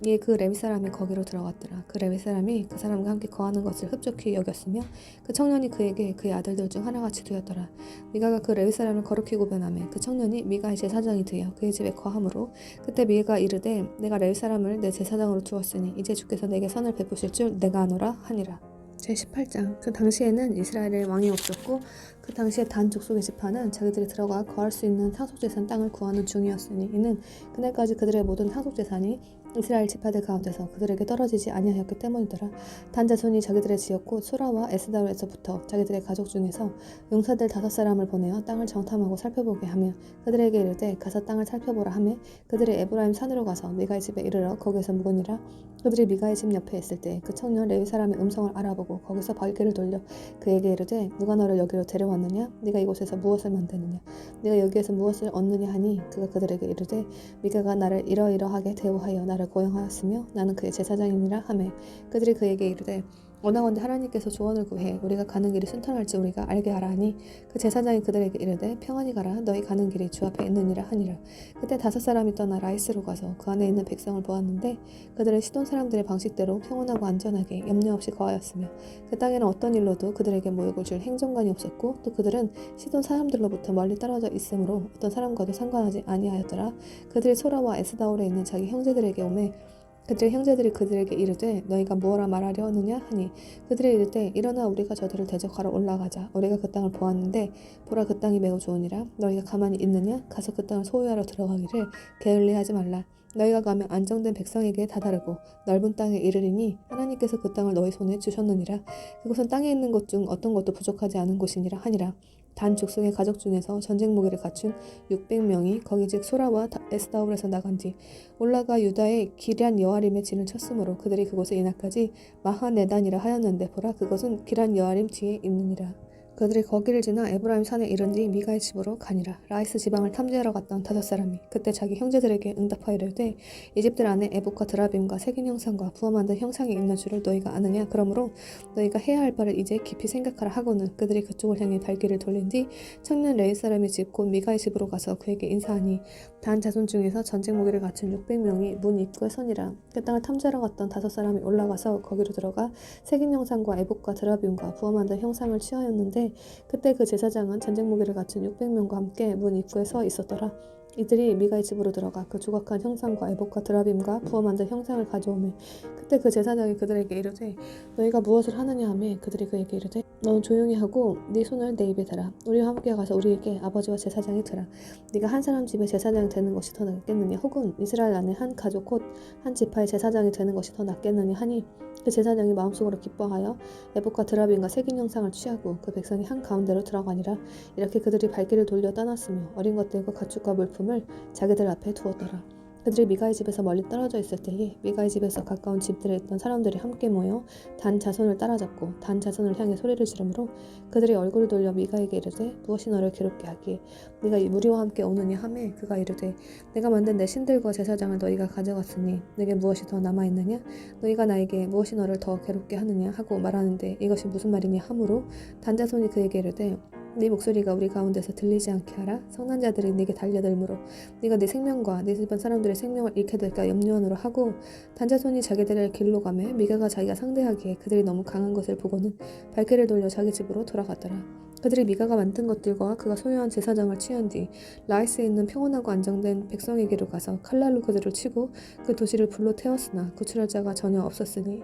이에 그 레위 사람이 거기로 들어갔더라. 그 레위 사람이 그 사람과 함께 거하는 것을 흡족히 여겼으며 그 청년이 그에게 그의 아들들 중 하나같이 되었더라. 미가가 그 레위 사람을 거룩히 구별하며 그 청년이 미가의 제사장이 되어 그의 집에 거하므로 그때 미가가 이르되 내가 레위 사람을 내 제사장으로 두었으니 이제 주께서 내게 선을 베푸실 줄 내가 아노라 하니라. 제18장 그 당시에는 이스라엘에 왕이 없었고 그 당시에 단 족속의 지파는 자기들이 들어가 거할 수 있는 상속재산 땅을 구하는 중이었으니 이는 그날까지 그들의 모든 상속재산이 이스라엘 지파들 가운데서 그들에게 떨어지지 아니하였기 때문이더라. 단 자손이 자기들의 지었고 수라와 에스다올에서부터 자기들의 가족 중에서 용사들 5사람을 보내어 땅을 정탐하고 살펴보게 하며 그들에게 이르되 가서 땅을 살펴보라 하매 그들이 에브라임 산으로 가서 미가의 집에 이르러 거기서 묵으니라. 그들이 미가의 집 옆에 있을 때 그 청년 레위 사람의 음성을 알아보고 거기서 발길을 돌려 그에게 이르되 누가 너를 여기로 데려왔느냐? 네가 이곳에서 무엇을 만드느냐? 네가 여기에서 무엇을 얻느냐 하니 그가 그들에게 이르되 미가가 나를 이러이러하게 대우하여 나를 고용하였으며 나는 그의 제사장이니라 하매 그들이 그에게 이르되 원하건대 하나님께서 조언을 구해 우리가 가는 길이 순탄할지 우리가 알게 하라 하니 그 제사장이 그들에게 이르되 평안히 가라 너희 가는 길이 주 앞에 있느니라 하니라. 그때 5사람이 떠나 라이스로 가서 그 안에 있는 백성을 보았는데 그들은 시돈 사람들의 방식대로 평온하고 안전하게 염려 없이 거하였으며 그 땅에는 어떤 일로도 그들에게 모욕을 줄 행정관이 없었고 또 그들은 시돈 사람들로부터 멀리 떨어져 있으므로 어떤 사람과도 상관하지 아니하였더라. 그들이 소라와 에스다올에 있는 자기 형제들에게 오매 그들의 형제들이 그들에게 이르되 너희가 무엇라 말하려 하느냐 하니 그들이 이르되 일어나 우리가 저들을 대적하러 올라가자. 우리가 그 땅을 보았는데 보라 그 땅이 매우 좋으니라. 너희가 가만히 있느냐? 가서 그 땅을 소유하러 들어가기를 게을리하지 말라. 너희가 가면 안정된 백성에게 다다르고 넓은 땅에 이르리니 하나님께서 그 땅을 너희 손에 주셨느니라. 그곳은 땅에 있는 것 중 어떤 것도 부족하지 않은 곳이니라 하니라. 단 족속의 가족 중에서 전쟁 무기를 갖춘 600명이 거기 즉 소라와 에스다올에서 나간 뒤 올라가 유다의 기럇 여아림에 진을 쳤으므로 그들이 그곳에 이날까지 마하네단이라 하였는데 보라 그것은 기럇 여아림 뒤에 있느니라. 그들이 거기를 지나 에브라임 산에 이른 뒤 미가의 집으로 가니라. 라이스 지방을 탐지하러 갔던 5사람이 그때 자기 형제들에게 응답하여 이르되 이 집들 안에 에봇과 드라빔과 색인 형상과 부어 만든 형상이 있는 줄을 너희가 아느냐? 그러므로 너희가 해야 할 바를 이제 깊이 생각하라 하고는 그들이 그쪽을 향해 발길을 돌린 뒤 청년 레위 사람의 집 곧 미가의 집으로 가서 그에게 인사하니 단 자손 중에서 전쟁 무기를 갖춘 600명이 문 입구에 서니라. 그 땅을 탐지하러 갔던 5사람이 올라가서 거기로 들어가 색인 형상과 에봇과 드라빔과 부어 만든 형상을 취하였는데 그때 그 제사장은 전쟁 무기를 갖춘 600명과 함께 문 입구에 서 있었더라. 이들이 미가의 집으로 들어가 그 조각한 형상과 에봇과 드라빔과 부어 만든 형상을 가져오매 그때 그 제사장이 그들에게 이르되 너희가 무엇을 하느냐 하매 그들이 그에게 이르되 너는 조용히 하고 네 손을 내 입에 대라. 우리와 함께 가서 우리에게 아버지와 제사장이 되라. 네가 한 사람 집에 제사장이 되는 것이 더 낫겠느냐 혹은 이스라엘 안에 한 가족 곧 한 지파의 제사장이 되는 것이 더 낫겠느냐 하니 그 제사장이 마음속으로 기뻐하여 에봇과 드라빔과 색인 형상을 취하고 그 백성이 한 가운데로 들어가니라. 이렇게 그들이 발길을 돌려 떠났으며 어린 것들과 가축과 물품을 자기들 앞에 두었더라. 그들이 미가의 집에서 멀리 떨어져 있을 때에 미가의 집에서 가까운 집들에 있던 사람들이 함께 모여 단 자손을 따라잡고 단 자손을 향해 소리를 지르므로 그들이 얼굴을 돌려 미가에게 이르되 무엇이 너를 괴롭게 하기에 네가 우리와 함께 오느냐 하매 그가 이르되 내가 만든 내 신들과 제사장을 너희가 가져갔으니 내게 무엇이 더 남아있느냐 너희가 나에게 무엇이 너를 더 괴롭게 하느냐 하고 말하는데 이것이 무슨 말이냐 하므로 단 자손이 그에게 이르되 네 목소리가 우리 가운데서 들리지 않게 하라. 성난자들이 네게 달려들므로 네가 네 생명과 네 집안 사람들의 생명을 잃게 될까 염려하노라 하고 단자손이 자기들의 길로 가매 미가가 자기가 상대하기에 그들이 너무 강한 것을 보고는 발길을 돌려 자기 집으로 돌아갔더라. 그들이 미가가 만든 것들과 그가 소유한 제사장을 취한 뒤 라이스에 있는 평온하고 안정된 백성에게로 가서 칼날로 그들을 치고 그 도시를 불로 태웠으나 구출할 자가 전혀 없었으니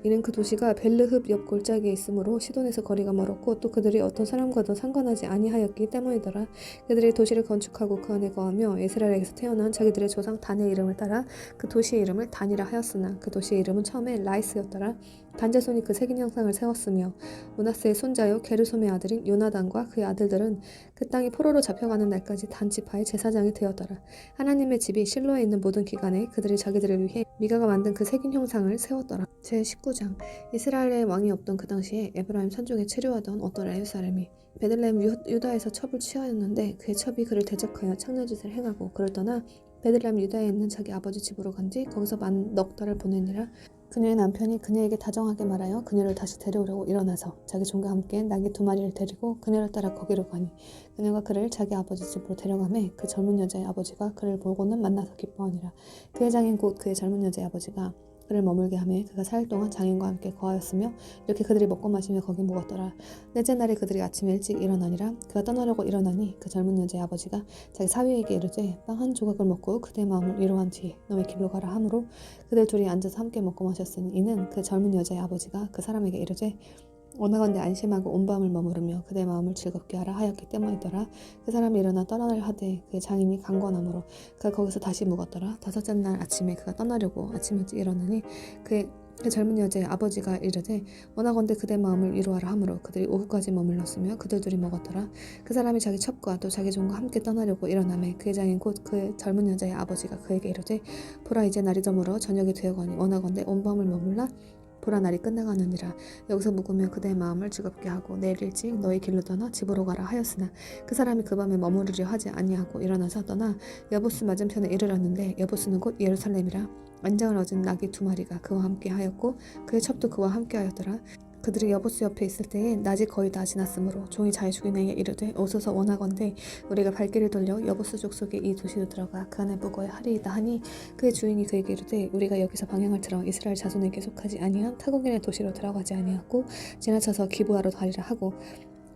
이는 그 도시가 벨르흡 옆 골짜기에 있으므로 시돈에서 거리가 멀었고 또 그들이 어떤 사람과도 상관하지 아니하였기 때문이더라. 그들이 도시를 건축하고 그 안에 거하며 이스라엘에게서 태어난 자기들의 조상 단의 이름을 따라 그 도시의 이름을 단이라 하였으나 그 도시의 이름은 처음에 라이스였더라. 단자손이 그 색인 형상을 세웠으며 므낫세의 손자요 게르솜의 아들인 요나단과 그의 아들들은 그 땅이 포로로 잡혀가는 날까지 단 지파의 제사장이 되었더라. 하나님의 집이 실로에 있는 모든 기간에 그들이 자기들을 위해 미가가 만든 그 색인 형상을 세웠더라. 제19장 이스라엘의 왕이 없던 그 당시에 에브라임 산중에 체류하던 어떤 레위 사람이 베들레헴 유다에서 첩을 취하였는데 그의 첩이 그를 대적하여 창녀짓을 행하고 그를 떠나 베들레헴 유다에 있는 자기 아버지 집으로 간 뒤 거기서 만 넉 달을 보내니라. 그녀의 남편이 그녀에게 다정하게 말하여 그녀를 다시 데려오려고 일어나서 자기 종과 함께 나귀 2마리를 데리고 그녀를 따라 거기로 가니 그녀가 그를 자기 아버지 집으로 데려가매 그 젊은 여자의 아버지가 그를 보고는 만나서 기뻐하니라. 그의 장인 곧 그의 젊은 여자의 아버지가 그를 머물게 하며 그가 4일 동안 장인과 함께 거하였으며 이렇게 그들이 먹고 마시며 거기 묵었더라. 넷째 날에 그들이 아침에 일찍 일어나니라. 그가 떠나려고 일어나니 그 젊은 여자의 아버지가 자기 사위에게 이르되 빵 한 조각을 먹고 그대의 마음을 위로한 뒤에 너의 길로 가라 하므로 그들 둘이 앉아서 함께 먹고 마셨으니 이는 그 젊은 여자의 아버지가 그 사람에게 이르되 원하건대 안심하고 온 밤을 머무르며 그대 마음을 즐겁게 하라 하였기 때문이더라. 그 사람이 일어나 떠나려 하되 그의 장인이 강권하므로 그가 거기서 다시 묵었더라. 다섯째 날 아침에 그가 떠나려고 아침 일찍 일어나니 그 젊은 여자의 아버지가 이르되 원하건대 그대 마음을 위로하라 하므로 그들이 오후까지 머물렀으며 그들 둘이 먹었더라. 그 사람이 자기 첩과 또 자기 종과 함께 떠나려고 일어나매 그의 장인 곧 그 젊은 여자의 아버지가 그에게 이르되 보라 이제 날이 저물어 저녁이 되어가니 원하건대 온 밤을 머물라 보라 날이 끝나가느니라. 여기서 묵으며 그대의 마음을 즐겁게 하고 내일 일찍 너희 길로 떠나 집으로 가라 하였으나 그 사람이 그 밤에 머무르려 하지 아니하고 일어나서 떠나 여보스 맞은편에 이르렀는데 여보스는 곧 예루살렘이라. 안장을 얻은 낙이 2마리가 그와 함께 하였고 그의 첩도 그와 함께 하였더라. 그들이 여보스 옆에 있을 때에 낮이 거의 다 지났으므로 종이 자기 주인에게 이르되 오소서 원하건대 우리가 발길을 돌려 여보스 족속의 이 도시로 들어가 그 안에 묵어야 하리이다 하니 그의 주인이 그에게 이르되 우리가 여기서 방향을 틀어 이스라엘 자손에게 속하지 아니한 타국인의 도시로 들어가지 아니하고 지나쳐서 기브아로 가리라 하고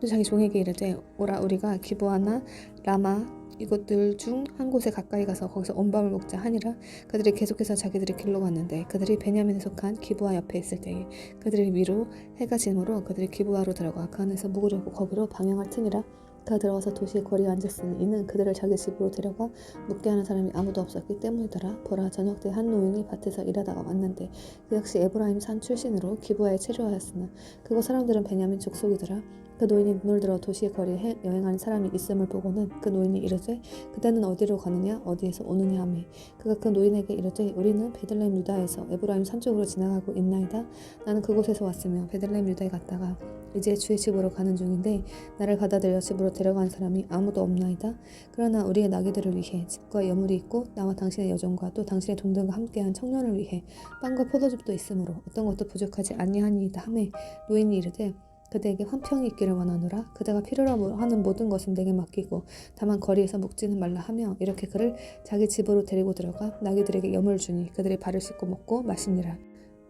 또 자기 종에게 이르되 오라 우리가 기브아나 라마 이곳들 중 한 곳에 가까이 가서 거기서 온 밤을 묵자 하니라. 그들이 계속해서 자기들의 길로 갔는데 그들이 베냐민에 속한 기브아 옆에 있을 때에 그들이 위로 해가 지므로 그들이 기브아로 들어가 그 안에서 묵으려고 거기로 방향을 트니라. 그가 들어가서 도시의 거리에 앉았으니 이는 그들을 자기 집으로 데려가 묵게 하는 사람이 아무도 없었기 때문이더라. 보라 저녁 때 한 노인이 밭에서 일하다가 왔는데 그 역시 에브라임 산 출신으로 기브아에 체류하였으나 그곳 사람들은 베냐민 족속이더라. 그 노인이 눈을 들어 도시의 거리에 여행하는 사람이 있음을 보고는 그 노인이 이르되 그대는 어디로 가느냐 어디에서 오느냐 하매 그가 그 노인에게 이르되 우리는 베들레헴 유다에서 에브라임 산 쪽으로 지나가고 있나이다. 나는 그곳에서 왔으며 베들레헴 유다에 갔다가 이제 주의 집으로 가는 중인데 나를 가다들여 집으로 데려간 사람이 아무도 없나이다. 그러나 우리의 나귀들을 위해 집과 여물이 있고 나와 당신의 여종과 또 당신의 동등과 함께한 청년을 위해 빵과 포도즙도 있으므로 어떤 것도 부족하지 아니하니이다 하매 노인이 이르되 그대에게 화평이 있기를 원하노라. 그대가 필요로 하는 모든 것은 내게 맡기고 다만 거리에서 묵지는 말라 하며 이렇게 그를 자기 집으로 데리고 들어가 나귀들에게 염을 주니 그들이 발을 씻고 먹고 마시니라.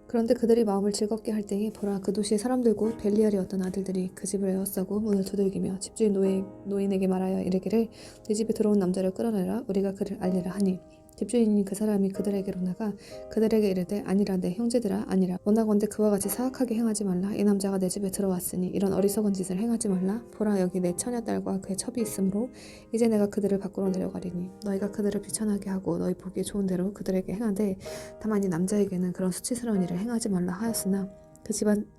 그런데 그들이 마음을 즐겁게 할 때에 보라 그 도시의 사람들 곧 벨리알의 어떤 아들들이 그 집을 에워싸고 문을 두들기며 집주인 노인에게 말하여 이르기를 네 집에 들어온 남자를 끌어내라 우리가 그를 알리라 하니 집주인이 그 사람이 그들에게로 나가 그들에게 이르되 아니라 내 형제들아 아니라 원하건대 그와 같이 사악하게 행하지 말라. 이 남자가 내 집에 들어왔으니 이런 어리석은 짓을 행하지 말라. 보라 여기 내 처녀딸과 그의 첩이 있으므로 이제 내가 그들을 밖으로 내려가리니 너희가 그들을 비천하게 하고 너희 보기에 좋은 대로 그들에게 행하되 다만 이 남자에게는 그런 수치스러운 일을 행하지 말라 하였으나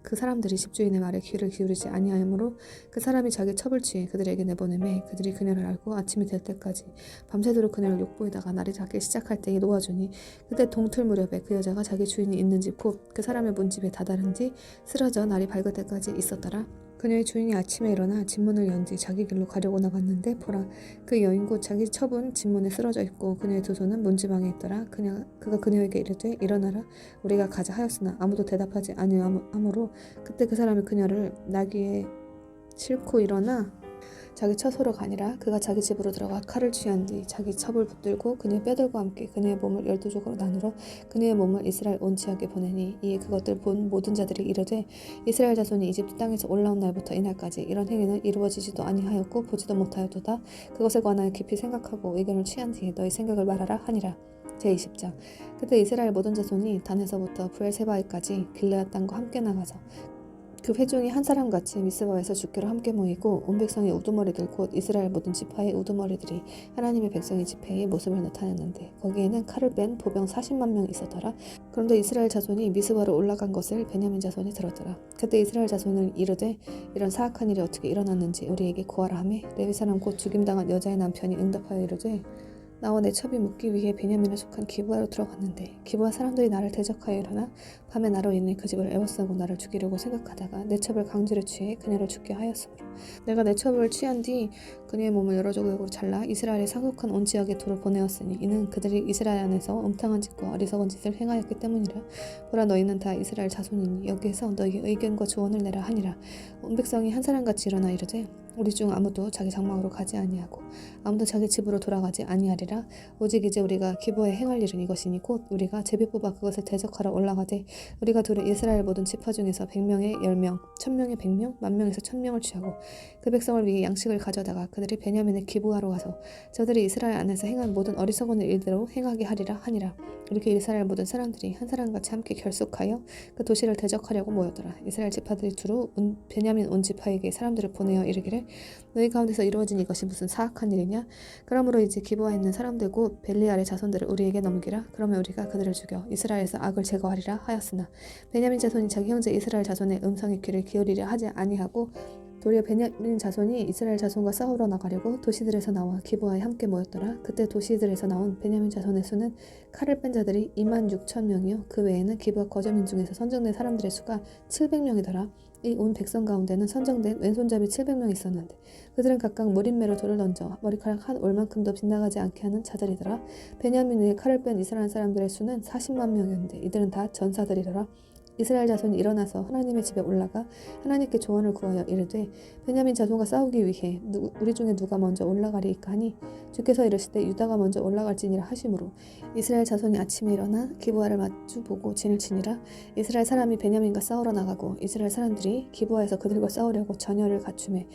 그 사람들이 집주인의 말에 귀를 기울이지 아니하므로 그 사람이 자기 첩을 취해 그들에게 내보내매 그들이 그녀를 알고 아침이 될 때까지 밤새도록 그녀를 욕보이다가 날이 작기 시작할 때에 놓아주니 그때 동틀 무렵에 그 여자가 자기 주인이 있는 집 곧 그 사람의 문집에 다다른 뒤 쓰러져 날이 밝을 때까지 있었더라. 그녀의 주인이 아침에 일어나 집문을 연 뒤 자기 길로 가려고 나갔는데 보라 그 여인 곧 자기 첩은 집문에 쓰러져 있고 그녀의 두 손은 문지방에 있더라. 그가 그녀에게 이르되 일어나라 우리가 가자 하였으나 아무도 대답하지 아니하므로 그때 그 사람이 그녀를 나귀에 싣고 일어나 자기 처소로 가니라. 그가 자기 집으로 들어가 칼을 취한 뒤 자기 첩을 붙들고 그녀의 뼈들과 함께 그녀의 몸을 12조각으로 나누어 그녀의 몸을 이스라엘 온 지역에 보내니 이에 그것들 본 모든 자들이 이르되 이스라엘 자손이 이집트 땅에서 올라온 날부터 이날까지 이런 행위는 이루어지지도 아니하였고 보지도 못하였도다. 그것에 관하여 깊이 생각하고 의견을 취한 뒤에 너희 생각을 말하라 하니라. 제20장 그때 이스라엘 모든 자손이 단에서부터 브엘세바에까지 길르앗 땅과 함께 나가서 그 회중이 한 사람같이 미스바에서 죽기로 함께 모이고 온 백성의 우두머리들 곧 이스라엘 모든 지파의 우두머리들이 하나님의 백성의 집회에 모습을 나타냈는데 거기에는 칼을 뺀 보병 40만 명이 있었더라. 그런데 이스라엘 자손이 미스바로 올라간 것을 베냐민 자손이 들었더라. 그때 이스라엘 자손은 이르되 이런 사악한 일이 어떻게 일어났는지 우리에게 구하라 하매 레위 사람 곧 죽임당한 여자의 남편이 응답하여 이르되 나와 내 첩이 묵기 위해 베냐민에 속한 기브아로 들어갔는데 기브아 사람들이 나를 대적하여 일어나 밤에 나로 인해 그 집을 에워싸고 나를 죽이려고 생각하다가 내 첩을 강제로 취해 그녀를 죽게 하였으므로 내가 내 첩을 취한 뒤 그녀의 몸을 여러 조각으로 잘라 이스라엘의 상속한 온 지역에 도로 보내었으니 이는 그들이 이스라엘 안에서 음탕한 짓과 어리석은 짓을 행하였기 때문이라. 보라 너희는 다 이스라엘 자손이니 여기에서 너희의 의견과 조언을 내라 하니라. 온 백성이 한 사람같이 일어나 이르되 우리 중 아무도 자기 장막으로 가지 아니하고 아무도 자기 집으로 돌아가지 아니하리라. 오직 이제 우리가 기브에 행할 일은 이것이니 곧 우리가 제비 뽑아 그것을 대적하러 올라가되 우리가 두루 이스라엘 모든 지파 중에서 100명에 10명, 1000명에 100명, 10,000명에서 1000명을 취하고 그 백성을 위해 양식을 가져다가 그들이 베냐민의 기브하러 가서 저들이 이스라엘 안에서 행한 모든 어리석은 일대로 행하게 하리라 하니라. 이렇게 이스라엘 모든 사람들이 한 사람같이 함께 결속하여 그 도시를 대적하려고 모였더라. 이스라엘 지파들이 두루 베냐민 온 지파에게 사람들을 보내어 이르기를 너희 가운데서 이루어진 이것이 무슨 사악한 일이냐? 그러므로 이제 기브아에 있는 사람들 곧 벨리알의 자손들을 우리에게 넘기라. 그러면 우리가 그들을 죽여 이스라엘에서 악을 제거하리라 하였으나 베냐민 자손이 자기 형제 이스라엘 자손의 음성에 귀를 기울이려 하지 아니하고 도리어 베냐민 자손이 이스라엘 자손과 싸우러 나가려고 도시들에서 나와 기브아에 함께 모였더라. 그때 도시들에서 나온 베냐민 자손의 수는 칼을 뺀 자들이 26,000명이요 그 외에는 기브아 거저민 중에서 선정된 사람들의 수가 700명이더라. 이 온 백성 가운데는 선정된 왼손잡이 700명 있었는데 그들은 각각 무린매로 돌을 던져 머리카락 한 올만큼도 빗나가지 않게 하는 자들이더라. 베냐민 위에 칼을 뺀 이스라엘 사람들의 수는 40만 명이었는데 이들은 다 전사들이더라. 이스라엘 자손이 일어나서 하나님의 집에 올라가 하나님께 조언을 구하여 이르되 베냐민 자손과 싸우기 위해 우리 중에 누가 먼저 올라가리이까 하니 주께서 이르시되 유다가 먼저 올라갈지니라 하심으로 이스라엘 자손이 아침에 일어나 기브아를 마주보고 진을 치니라. 이스라엘 사람이 베냐민과 싸우러 나가고 이스라엘 사람들이 기브아에서 그들과 싸우려고 전열을 갖추매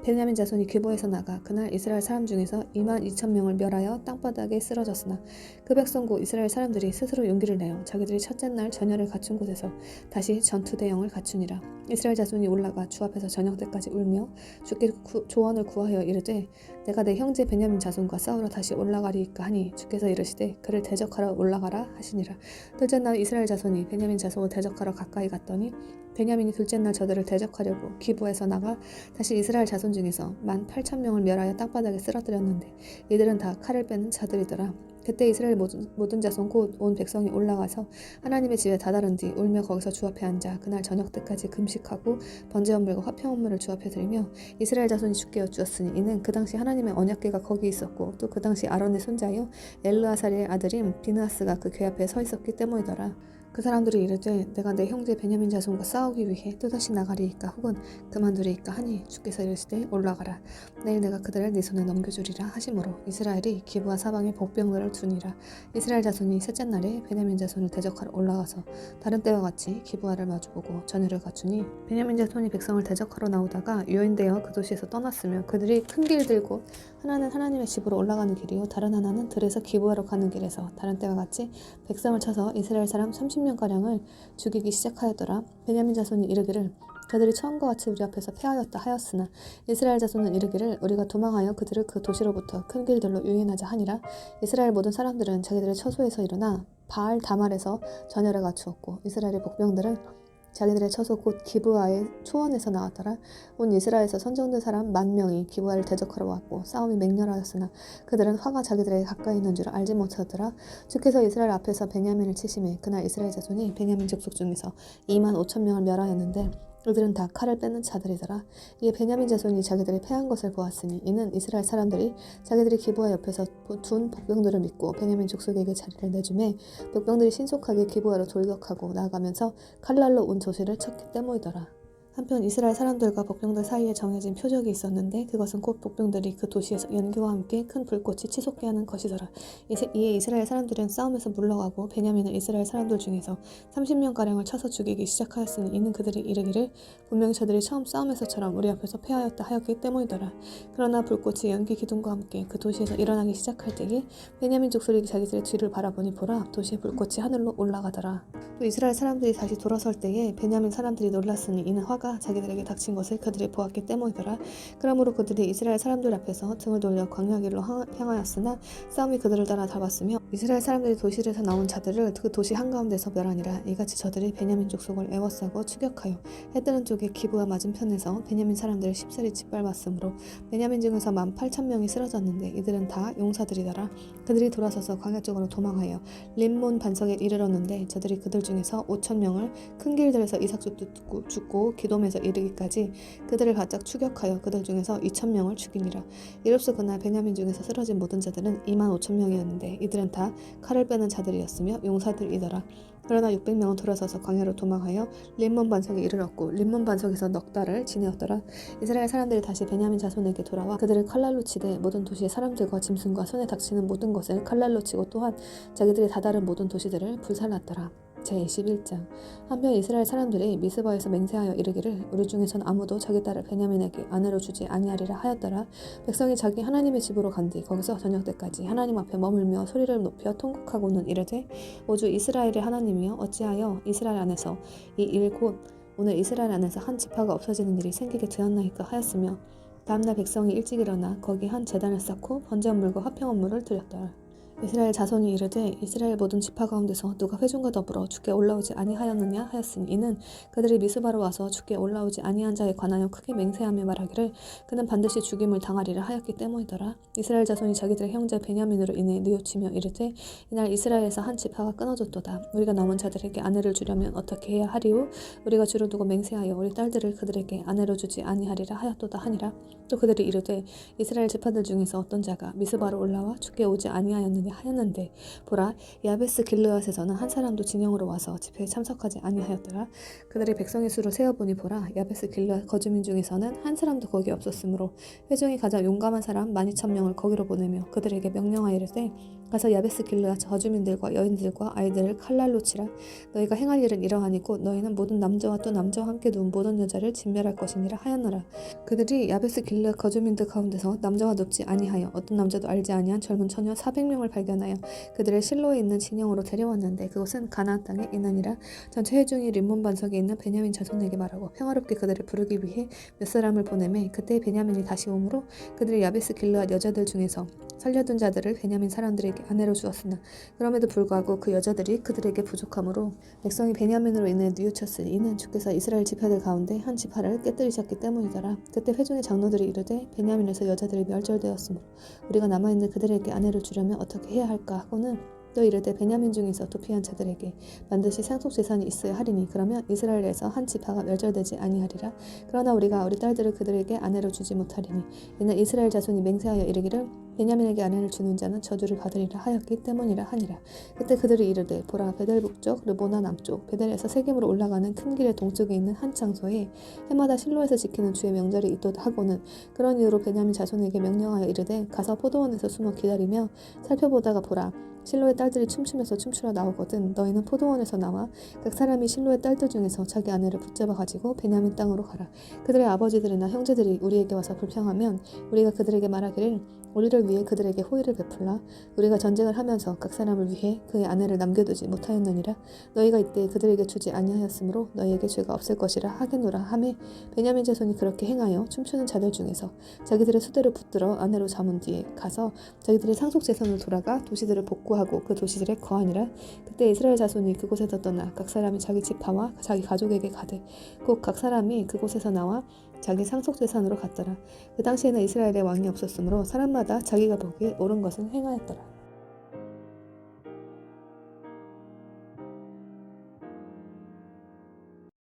베냐민 자손이 기브아에서 나가 그날 이스라엘 사람 중에서 22,000명을 멸하여 땅바닥에 쓰러졌으나 그 백성 곧 이스라엘 사람들이 스스로 용기를 내어 자기들이 첫째 날 전열을 갖춘 곳에서 다시 전투 대형을 갖추니라. 이스라엘 자손이 올라가 주 앞에서 저녁 때까지 울며 주께 조언을 구하여 이르되 내가 내 형제 베냐민 자손과 싸우러 다시 올라가리이까 하니 주께서 이르시되 그를 대적하러 올라가라 하시니라. 둘째 날 이스라엘 자손이 베냐민 자손을 대적하러 가까이 갔더니 베냐민이 둘째 날 저들을 대적하려고 기브에서 나가 다시 이스라엘 자손 중에서 18,000명을 멸하여 땅바닥에 쓰러뜨렸는데 이들은 다 칼을 빼는 자들이더라. 그때 이스라엘 모든 자손 곧 온 백성이 올라가서 하나님의 집에 다다른 뒤 울며 거기서 주 앞에 앉아 그날 저녁 때까지 금식하고 번제 헌물과 화평 헌물을 주 앞에 드리며 이스라엘 자손이 주께 여쭈었으니 이는 그 당시 하나님의 언약궤가 거기 있었고 또 그 당시 아론의 손자요 엘르아살의 아들인 비느하스가 그 궤 앞에 서 있었기 때문이더라. 그 사람들이 이르되 내가 내 형제 베냐민 자손과 싸우기 위해 또다시 나가리이까 혹은 그만두리이까 하니 주께서 이르시되 올라가라. 내일 내가 그들을 네 손에 넘겨주리라 하심으로 이스라엘이 기브아 사방에 복병들을 두니라. 이스라엘 자손이 셋째 날에 베냐민 자손을 대적하러 올라가서 다른 때와 같이 기브아를 마주보고 전열을 갖추니 베냐민 자손이 백성을 대적하러 나오다가 유인되어 그 도시에서 떠났으며 그들이 큰 길 들고 하나는 하나님의 집으로 올라가는 길이요 다른 하나는 들에서 기브아로 가는 길에서 다른 때와 같이 백성을 쳐서 이스라엘 사람 30명가량을 죽이기 시작하였더라. 베냐민 자손이 이르기를 그들이 처음과 같이 우리 앞에서 패하였다 하였으나 이스라엘 자손은 이르기를 우리가 도망하여 그들을 그 도시로부터 큰 길들로 유인하자 하니라. 이스라엘 모든 사람들은 자기들의 처소에서 일어나 바알 다말에서 전열을 갖추었고 이스라엘의 복병들은 자기들의 처소 곧 기브아의 초원에서 나왔더라. 온 이스라엘에서 선정된 사람 10,000명이 기브아를 대적하러 왔고 싸움이 맹렬하였으나 그들은 화가 자기들에게 가까이 있는 줄 알지 못하더라. 주께서 이스라엘 앞에서 베냐민을 치심해 그날 이스라엘 자손이 베냐민 족속 중에서 25,000명을 멸하였는데 이들은 다 칼을 빼는 자들이더라. 이에 베냐민 자손이 자기들이 패한 것을 보았으니 이는 이스라엘 사람들이 자기들이 기브아 옆에서 둔 복병들을 믿고 베냐민 족속에게 자리를 내주매 복병들이 신속하게 기브아로 돌격하고 나아가면서 칼날로 온 도시를 쳤기 때문이더라. 한편 이스라엘 사람들과 복병들 사이에 정해진 표적이 있었는데 그것은 곧 복병들이 그 도시에서 연기와 함께 큰 불꽃이 치솟게 하는 것이더라. 이에 이스라엘 사람들은 싸움에서 물러가고 베냐민은 이스라엘 사람들 중에서 30명가량을 쳐서 죽이기 시작하였으니 이는 그들이 이르기를 분명히 저들이 처음 싸움에서처럼 우리 앞에서 패하였다 하였기 때문이더라. 그러나 불꽃이 연기 기둥과 함께 그 도시에서 일어나기 시작할 때에 베냐민 족속이 자기들의 뒤를 바라보니 보라 도시의 불꽃이 하늘로 올라가더라. 또 이스라엘 사람들이 다시 돌아설 때에 베냐민 사람들이 놀랐으니 이는 화가 자기들에게 닥친 것을 그들이 보았기 때문이더라. 그러므로 그들이 이스라엘 사람들 앞에서 등을 돌려 광야 길로 향하였으나 싸움이 그들을 따라 잡았으며 이스라엘 사람들이 도시에서 나온 자들을 그 도시 한가운데서 멸하니라. 이같이 저들이 베냐민 족속을 애워싸고 추격하여 해 뜨는 쪽에 기브아 맞은편에서 베냐민 사람들을 쉽사리 짓밟았으므로 베냐민 중에서 18,000명이 쓰러졌는데 이들은 다 용사들이더라. 그들이 돌아서서 광야 쪽으로 도망하여 림몬 반석에 이르렀는데 저들이 그들 중에서 5,000명을 큰 길들에서 이삭죽도 죽고 기돔에서 이르기까지 그들을 바짝 추격하여 그들 중에서 2,000명을 죽이니라. 이롭소 그날 베냐민 중에서 쓰러진 모든 자들은 25,000명이었는데 이들은 다 칼을 빼는 자들이었으며 용사들이더라. 그러나 600명은 돌아서서 광야로 도망하여 림몬 반석에 이르렀고 림몬 반석에서 넉 달을 지내었더라. 이스라엘 사람들이 다시 베냐민 자손에게 돌아와 그들을 칼날로 치되 모든 도시의 사람들과 짐승과 손에 닥치는 모든 것을 칼날로 치고 또한 자기들이 다다른 모든 도시들을 불살랐더라. 제21장. 한편 이스라엘 사람들이 미스바에서 맹세하여 이르기를 우리 중에선 아무도 자기 딸을 베냐민에게 아내로 주지 아니하리라 하였더라. 백성이 자기 하나님의 집으로 간뒤 거기서 저녁 때까지 하나님 앞에 머물며 소리를 높여 통곡하고는 이르되 오주 이스라엘의 하나님이여 어찌하여 이스라엘 안에서 이 일 곧 오늘 이스라엘 안에서 한 지파가 없어지는 일이 생기게 되었나이까 하였으며 다음날 백성이 일찍 일어나 거기 한 제단을 쌓고 번제물과 화평원물을 드렸더라. 이스라엘 자손이 이르되 이스라엘 모든 지파 가운데서 누가 회중과 더불어 주께 올라오지 아니하였느냐 하였으니 이는 그들이 미스바로 와서 주께 올라오지 아니한 자에 관하여 크게 맹세하며 말하기를 그는 반드시 죽임을 당하리라 하였기 때문이더라. 이스라엘 자손이 자기들의 형제 베냐민으로 인해 뉘우치며 이르되 이날 이스라엘에서 한 지파가 끊어졌도다. 우리가 남은 자들에게 아내를 주려면 어떻게 해야 하리오? 우리가 주로 두고 맹세하여 우리 딸들을 그들에게 아내로 주지 아니하리라 하였도다 하니라. 또 그들이 이르되 이스라엘 지파들 중에서 어떤 자가 미스바로 올라와 주께 오지 아니하였느냐 하였는데 보라 야베스 길르앗에서는 한 사람도 진영으로 와서 집회에 참석하지 아니하였더라. 그들이 백성의 수를 세어보니 보라 야베스 길르앗 거주민 중에서는 한 사람도 거기 없었으므로 회중이 가장 용감한 사람 12,000명을 거기로 보내며 그들에게 명령하여 이르되 가서 야베스 길르앗 거주민들과 여인들과 아이들을 칼날로 치라. 너희가 행할 일은 이러하니고 너희는 모든 남자와 또 남자와 함께 누운 모든 여자를 진멸할 것이니라 하였노라. 그들이 야베스 길르앗 거주민들 가운데서 남자와 눕지 아니하여 어떤 남자도 알지 아니한 젊은 처녀 400명을 발견하여 그들을 실로에 있는 진영으로 데려왔는데 그곳은 가나안 땅에 있느니라. 전체 회중이 림몬 반석에 있는 베냐민 자손에게 말하고 평화롭게 그들을 부르기 위해 몇 사람을 보내매 그때 베냐민이 다시 오므로 그들이 야베스 길르앗 여자들 중에서 살려둔 자들을 베냐민 사람들에게 아내로 주었으나 그럼에도 불구하고 그 여자들이 그들에게 부족하므로 백성이 베냐민으로 인해 뉘우쳤으니 이는 주께서 이스라엘 지파들 가운데 한 지파를 깨뜨리셨기 때문이더라. 그때 회중의 장로들이 이르되 베냐민에서 여자들이 멸절되었으므로 우리가 남아있는 그들에게 아내를 주려면 어떻게 해야 할까 하고는 또 이르되 베냐민 중에서 도피한 자들에게 반드시 상속재산이 있어야 하리니 그러면 이스라엘에서 한 지파가 멸절되지 아니하리라. 그러나 우리가 우리 딸들을 그들에게 아내로 주지 못하리니 이는 이스라엘 자손이 맹세하여 이르기를 베냐민에게 아내를 주는 자는 저주를 받으리라 하였기 때문이라 하니라. 그때 그들이 이르되 보라 베델 북쪽 르보나 남쪽 베델에서 세겜으로 올라가는 큰 길의 동쪽에 있는 한 장소에 해마다 실로에서 지키는 주의 명절이 있도다 하고는 그런 이유로 베냐민 자손에게 명령하여 이르되 가서 포도원에서 숨어 기다리며 살펴보다가 보라 실로의 딸들이 춤추면서 춤추러 나오거든 너희는 포도원에서 나와 각 사람이 실로의 딸들 중에서 자기 아내를 붙잡아 가지고 베냐민 땅으로 가라. 그들의 아버지들이나 형제들이 우리에게 와서 불평하면 우리가 그들에게 말하기를 우리를 위해 그들에게 호의를 베풀라. 우리가 전쟁을 하면서 각 사람을 위해 그의 아내를 남겨두지 못하였느니라. 너희가 이때 그들에게 주지 아니하였으므로 너희에게 죄가 없을 것이라 하겠노라 하매 베냐민 자손이 그렇게 행하여 춤추는 자들 중에서 자기들의 수대를 붙들어 아내로 삼은 뒤에 가서 자기들의 상속재산으로 돌아가 도시들을 복구하고 그 도시들에 거하니라. 그때 이스라엘 자손이 그곳에서 떠나 각 사람이 자기 지파와 자기 가족에게 가되 곧 각 사람이 그곳에서 나와 자기 상속재산으로 갔더라. 그 당시에는 이스라엘에 왕이 없었으므로 사람마다 자기가 보기에 옳은 것을 행하였더라.